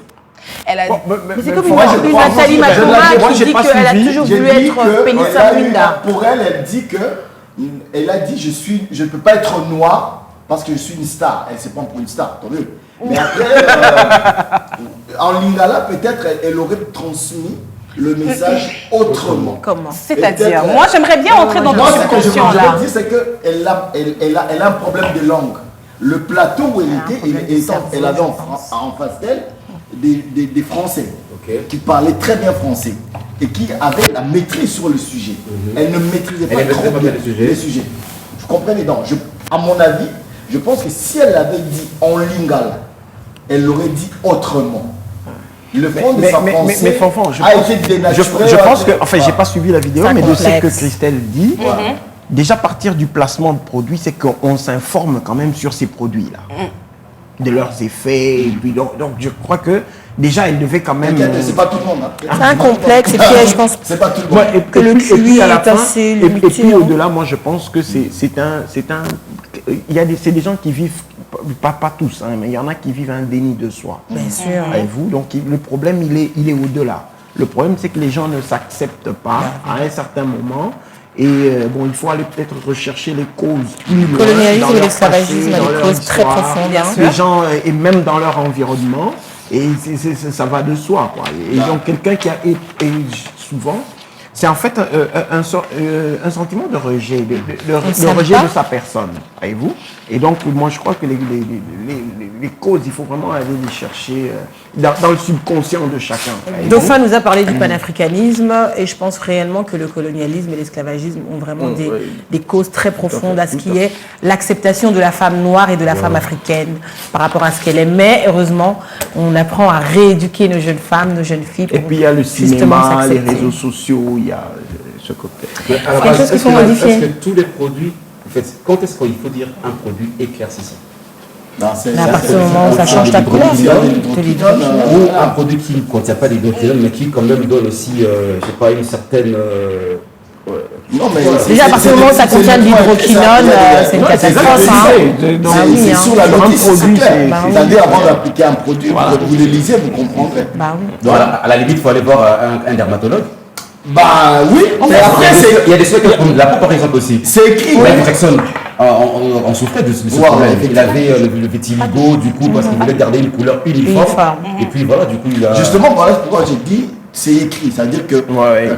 Elle a... mais c'est comme une Nathalie Majoura qui dit qu'elle a toujours voulu être Pélissa Mwinda. Pour elle, elle dit que, elle a dit je ne peux pas être noire parce que je suis une star. Elle se prend pour une star, tant mieux. Mais après, en lingala, peut-être elle aurait transmis le message autrement. Comment? C'est-à-dire, moi j'aimerais bien entrer dans ton subconscient là. Ce que je veux dire, c'est qu'elle a un problème de langue. Le plateau où elle était, elle avait en face d'elle des Français qui parlaient très bien français et qui avaient la maîtrise sur le sujet. Elle ne maîtrisait pas trop bien le sujet. Vous comprenez donc, à mon avis, je pense que si elle l'avait dit en lingala, elle l'aurait dit autrement. Le fond de sa pensée a été dénaturé. Je pense que, enfin, j'ai pas suivi la vidéo, mais de ce que Christelle dit, déjà partir du placement de produits, c'est qu'on s'informe quand même sur ces produits-là, de leurs effets. Et puis donc je crois que déjà elle devait quand même. C'est pas tout le monde. C'est un complexe et puis je pense pas tout le monde. que le QI est assez limité. Et puis au-delà, moi je pense que c'est des gens qui vivent. Pas tous, hein, mais il y en a qui vivent un déni de soi. Bien sûr. Voyez-vous, donc le problème, il est au-delà. Le problème, c'est que les gens ne s'acceptent pas à un certain moment. Et bon, il faut aller peut-être rechercher les causes. Le colonialisme et l'esclavagisme, des causes très profondes. Les gens, et même dans leur environnement, et ça va de soi, quoi. Et donc, quelqu'un qui a été souvent, c'est en fait un sentiment de rejet, de rejet de sa personne, voyez-vous. Et donc, moi, je crois que les causes, il faut vraiment aller les chercher dans le subconscient de chacun. Dauphin nous a parlé du panafricanisme et je pense réellement que le colonialisme et l'esclavagisme ont vraiment des causes très profondes à ce qui est l'acceptation de la femme noire et de la femme africaine par rapport à ce qu'elle est. Mais heureusement, on apprend à rééduquer nos jeunes femmes, nos jeunes filles. Et puis il y a le cinéma, les réseaux sociaux, il y a ce côté. Est-ce que tous les produits, en fait, quand est-ce qu'il faut dire un produit éclaircissant? À partir du moment où ça change ta couleur, ou un produit qui ne contient pas d'hydroquinone, mais qui quand même donne aussi, je sais pas, une certaine... Non, mais déjà à partir du moment où ça contient de l'hydroquinone, c'est une catastrophe. C'est sur la notice, c'est clair. C'est-à-dire avant d'appliquer un produit, vous le lisez, vous comprendrez. Donc à la limite, il faut aller voir un dermatologue. Bah oui, mais après il y a des trucs comme la par exemple aussi. C'est écrit. Michael Jackson on souffrait de ce problème. Il avait le vitiligo du coup parce qu'il voulait garder une couleur uniforme. Et puis voilà, du coup il a. Justement, voilà pourquoi j'ai dit c'est écrit. C'est-à-dire que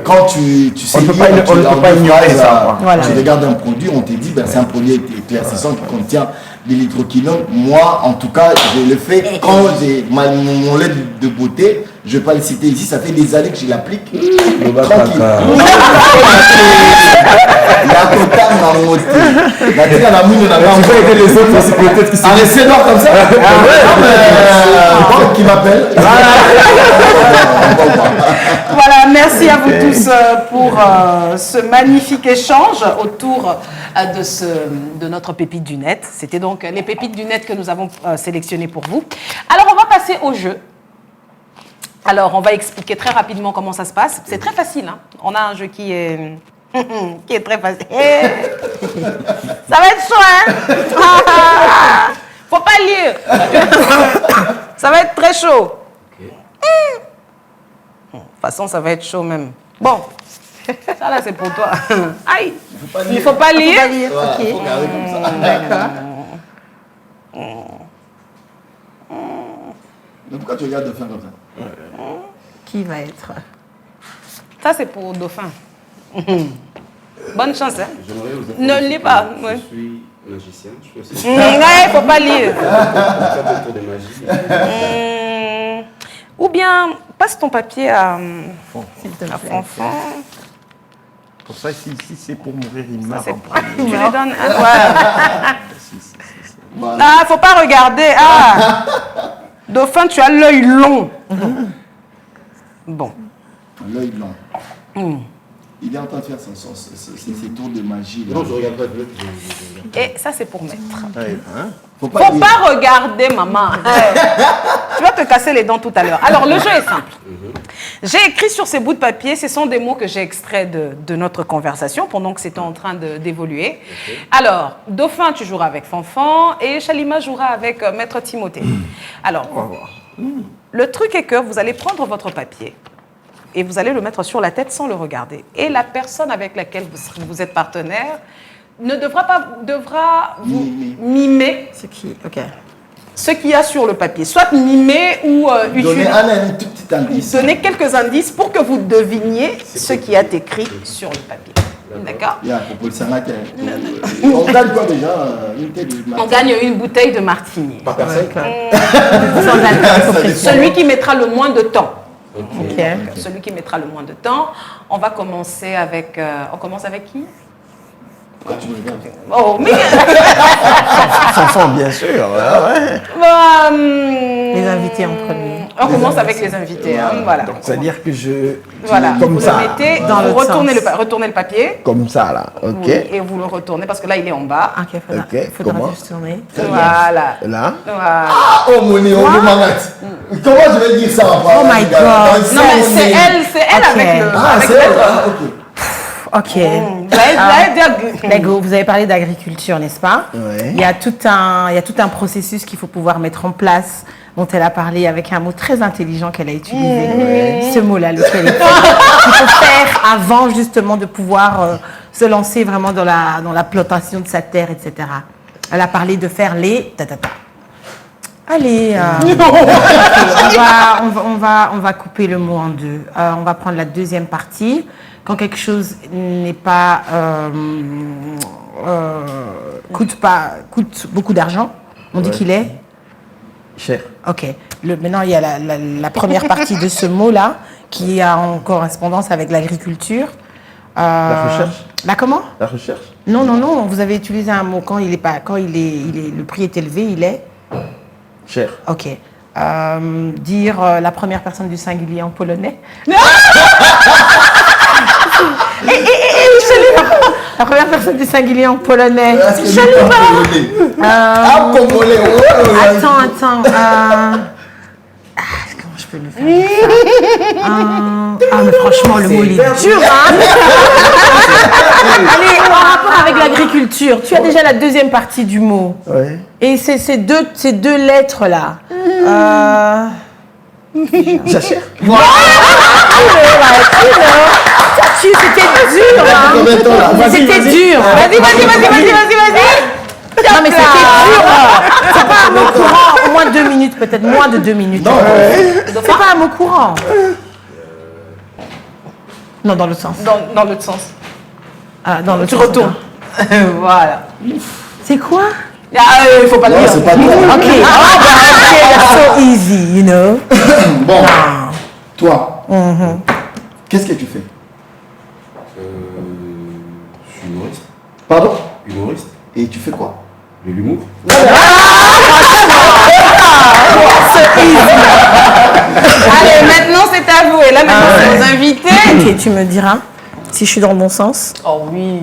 quand tu sais on ne peut pas ignorer ça. Tu regardes un produit, on te dit ben, c'est un produit éclaircissant qui contient de l'hydroquinone. Moi, en tout cas, je le fais quand j'ai mon lait de beauté. Je ne vais pas le citer ici, ça fait des années que je l'applique. Tranquille. La totale m'a monté. La totale a mis que les autres, c'est peut-être qu'ils sont restés noirs comme ça. Qui m'appelle. Voilà, merci à vous tous pour ce magnifique échange autour de notre pépite du net. C'était donc les pépites du net que nous avons sélectionnées pour vous. Alors, on va passer au jeu. Alors, on va expliquer très rapidement comment ça se passe. C'est très facile. Hein. On a un jeu qui est très facile. Ça va être chaud, hein? Faut pas lire. Ça va être très chaud. De toute façon, ça va être chaud même. Bon, ça là, c'est pour toi. Aïe, il ne faut pas lire. Il faut garder comme ça. D'accord. Mais pourquoi tu regardes Dauphin comme ça? Qui va être? Ça, c'est pour Dauphin. Bonne chance, hein? Ne lis pas. Je suis magicien. Je suis aussi... il faut pas lire. Tour de magie. Ou bien, passe ton papier à Fanfan. Pour ça, si c'est pour mourir, il meurt. Tu lui donnes un... Ouais. Ah, faut pas regarder. Ah, dauphin, tu as l'œil long. Bon. L'œil long. Il est en train de faire ses tours de magie. Là. Non, je regarde pas de l'autre. Et ça, c'est pour mettre. Ouais, hein? Faut pas regarder, maman. Tu vas te casser les dents tout à l'heure. Alors, le jeu est simple. J'ai écrit sur ces bouts de papier, ce sont des mots que j'ai extraits de notre conversation pendant que c'était en train d'évoluer. Alors, Dauphin, tu joueras avec Fanfan et Chalima jouera avec Maître Timothée. Alors, le truc est que vous allez prendre votre papier et vous allez le mettre sur la tête sans le regarder. Et la personne avec laquelle vous êtes partenaire devra vous mimer ce qu'il y a sur le papier. Soit mimer ou utiliser. Donner un tout petit indice. Donner quelques indices pour que vous deviniez ce qui est écrit sur le papier. D'accord? On gagne quoi déjà? On gagne une bouteille de martini. Par personne? Celui qui mettra le moins de temps. Okay. Celui qui mettra le moins de temps. On va commencer avec... on commence avec qui? Oh, mais... Fanfan, bien sûr. Ouais. Les invités en premier. On commence avec les invités. Hein, voilà. Donc, c'est-à-dire que Voilà. Comme vous ça. le mettez, vous retournez le papier. Comme ça, là. OK. Oui, et vous le retournez parce que là, il est en bas. Ok, faudra juste tourner. Voilà. Là. Voilà. Oh, mon nez, on m'arrête. Comment je vais dire ça? Oh my God. Non, mais c'est elle avec le... Ah, avec c'est elle. l'être. Ok. Vous avez parlé d'agriculture, n'est-ce pas? Ouais. Il y a tout un processus qu'il faut pouvoir mettre en place, dont elle a parlé avec un mot très intelligent qu'elle a utilisé. Ce mot-là, lequel il faut faire avant justement de pouvoir se lancer vraiment dans la plantation de sa terre, etc. Elle a parlé de faire les... Allez, on va couper le mot en deux. On va prendre la deuxième partie. Quand quelque chose n'est pas coûte beaucoup d'argent, on dit qu'il est cher. Ok. Maintenant, il y a la première partie de ce mot-là qui est en correspondance avec l'agriculture. La recherche. La comment? La recherche. Non. Vous avez utilisé un mot le prix est élevé, il est cher. Ok. Dire la première personne du singulier en polonais. La première personne du singulier en polonais. Attends. Comment je peux le faire mais franchement, le mot il est dur. Allez, en rapport avec l'agriculture, tu as déjà la deuxième partie du mot. Ouais. Et ces deux lettres-là. Jachère. Voilà. C'était dur. C'était dur. Vas-y. Non, mais c'était dur. C'est pas un mot courant. Au moins 2 minutes, peut-être moins de 2 minutes. C'est pas un mot courant. Non, dans l'autre sens. Dans l'autre sens. Ah, dans l'autre Tu sens. retournes. Voilà. C'est quoi? Il faut pas le dire. C'est pas toi. Ok, that's so easy, you know. Bon, toi, qu'est-ce que tu fais? Je suis humoriste. Pardon? Humoriste. Et tu fais quoi? De l'humour. Allez, maintenant c'est à vous. Et là, maintenant c'est aux invités. Ok, tu me diras si je suis dans le bon sens. Oh oui.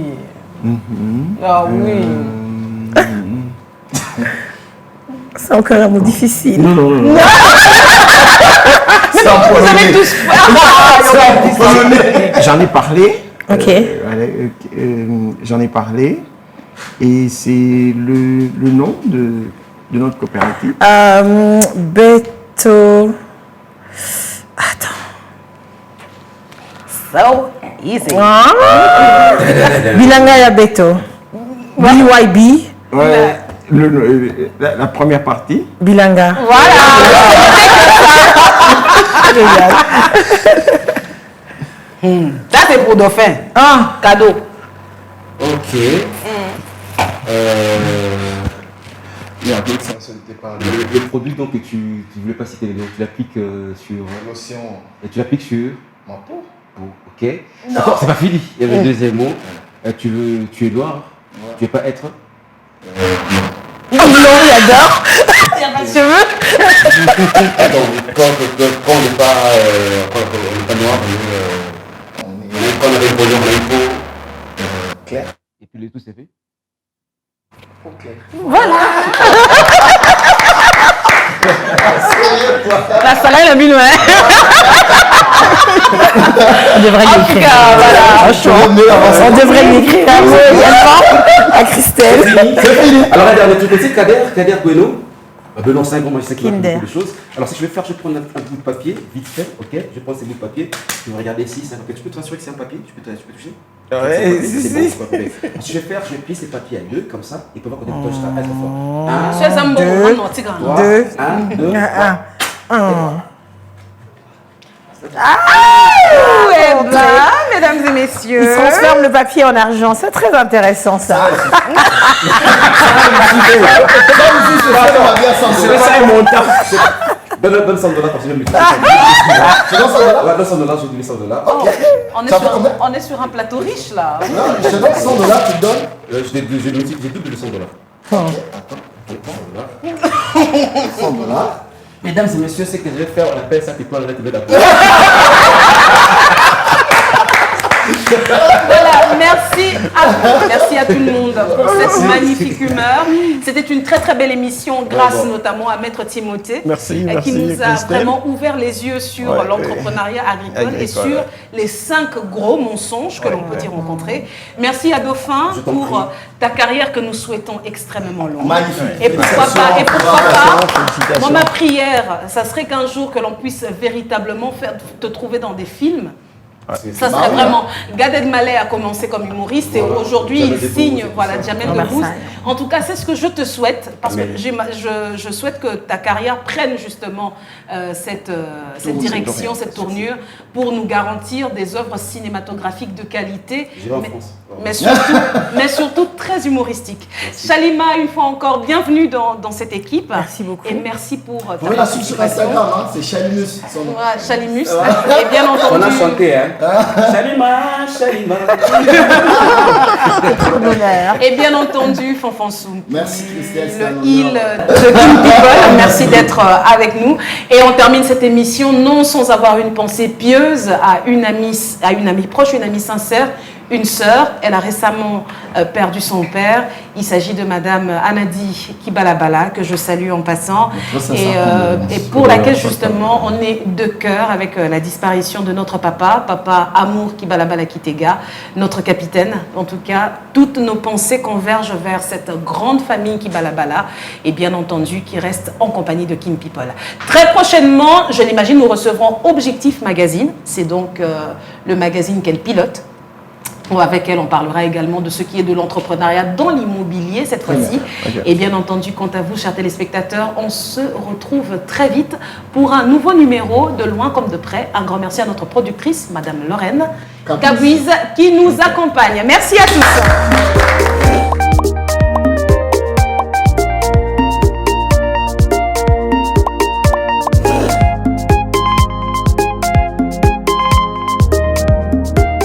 Oh oui. C'est encore un mot difficile. Non. Vous avez tous... J'en ai parlé. Ok. J'en ai parlé. Et c'est le nom de notre coopérative. Beto. Attends. So easy. Bilanga ya Beto. BYB. Ouais. La première partie. Bilanga. Voilà. Ça c'est pour Dauphin. Cadeau. Ok. Le produit donc que tu voulais pas citer, donc tu l'appliques sur... Lotion. Et tu l'appliques sur... Ma peau. Ok. Attends, c'est pas fini. Il y avait le deuxième mot. Tu es noir. Tu veux pas être. Non, j'adore. Il n'y a pas de cheveux. Attends, quand on n'est pas noir, quand on avait une bonne info. Clair. Et puis le tout c'est fait. Voilà. La salade, elle a bu, ouais. On devrait l'écrire. Voilà. On devrait l'écrire à vous également, à Christelle. C'est fini. Alors, un dernier truc aussi, Kader Bueno. Benoît 5, moi je sais qu'il y a beaucoup de choses. Alors, si je vais faire, je vais prendre un bout de papier, vite fait, ok. Je vais prendre ces bouts de papier. Je vais regarder ici, c'est un papier. Tu peux te rassurer que c'est un papier? Tu peux toucher? Ouais, si. Si je vais faire, je vais plier ces papiers à deux, comme ça. Il peut voir qu'on est plutôt juste à être fort. 2, 2, 1. Mesdames et messieurs, ils transforment le papier en argent. C'est très intéressant ça. C'est ça et mon temps. Donne 100 $, parce que je vais me c'est dans 100 $. Donne 100 $, je vais 100 $. On est sur un plateau riche là. Non, je te donne 100 $, tu te donnes. J'ai double de 100 $. Attends, 100 $. Mesdames et messieurs, ce que je vais faire, on appelle ça people red d'accord. Voilà, merci à tout le monde pour cette magnifique humeur. C'était une très très belle émission grâce notamment à Maître Timothée qui nous a vraiment ouvert les yeux sur l'entrepreneuriat agricole et sur les 5 gros mensonges que l'on peut y rencontrer. Merci à Dauphin pour ta carrière que nous souhaitons extrêmement longue. Magnifique. Et pourquoi pas, moi ma prière, ça serait qu'un jour que l'on puisse véritablement te trouver dans des films. Ça serait vraiment. Gad Elmaleh a commencé comme humoriste et aujourd'hui il signe Jamel Debbouze. En tout cas, c'est ce que je te souhaite parce que je souhaite que ta carrière prenne justement cette direction, cette tournure pour nous garantir des œuvres cinématographiques de qualité, mais surtout très humoristiques. Shalima, une fois encore, bienvenue dans cette équipe. Merci beaucoup. Et merci pour ta participation. La suite sur Instagram, c'est Chalimus. Chalimus. Et bien entendu. On a chanté, hein. Shalima. Et bien entendu, Fanfansou. Merci Christelle. Le Hill de Kim People. Merci d'être avec nous. Et on termine cette émission non sans avoir une pensée pieuse à une amie proche, une amie sincère, une sœur. Elle a récemment perdu son père. Il s'agit de Madame Anadi Kibalabala, que je salue en passant, et pour laquelle justement on est de cœur avec la disparition de notre papa Amour Kibalabala Kitega, notre capitaine. En tout cas, toutes nos pensées convergent vers cette grande famille Kibalabala et bien entendu qui reste en compagnie de Kim People. Très prochainement, je l'imagine, nous recevrons Objectif Magazine. C'est donc le magazine qu'elle pilote. Avec elle, on parlera également de ce qui est de l'entrepreneuriat dans l'immobilier cette fois-ci. Et bien entendu, quant à vous, chers téléspectateurs, on se retrouve très vite pour un nouveau numéro de loin comme de près. Un grand merci à notre productrice, Madame Lorraine Cabouise, qui nous accompagne. Merci à tous.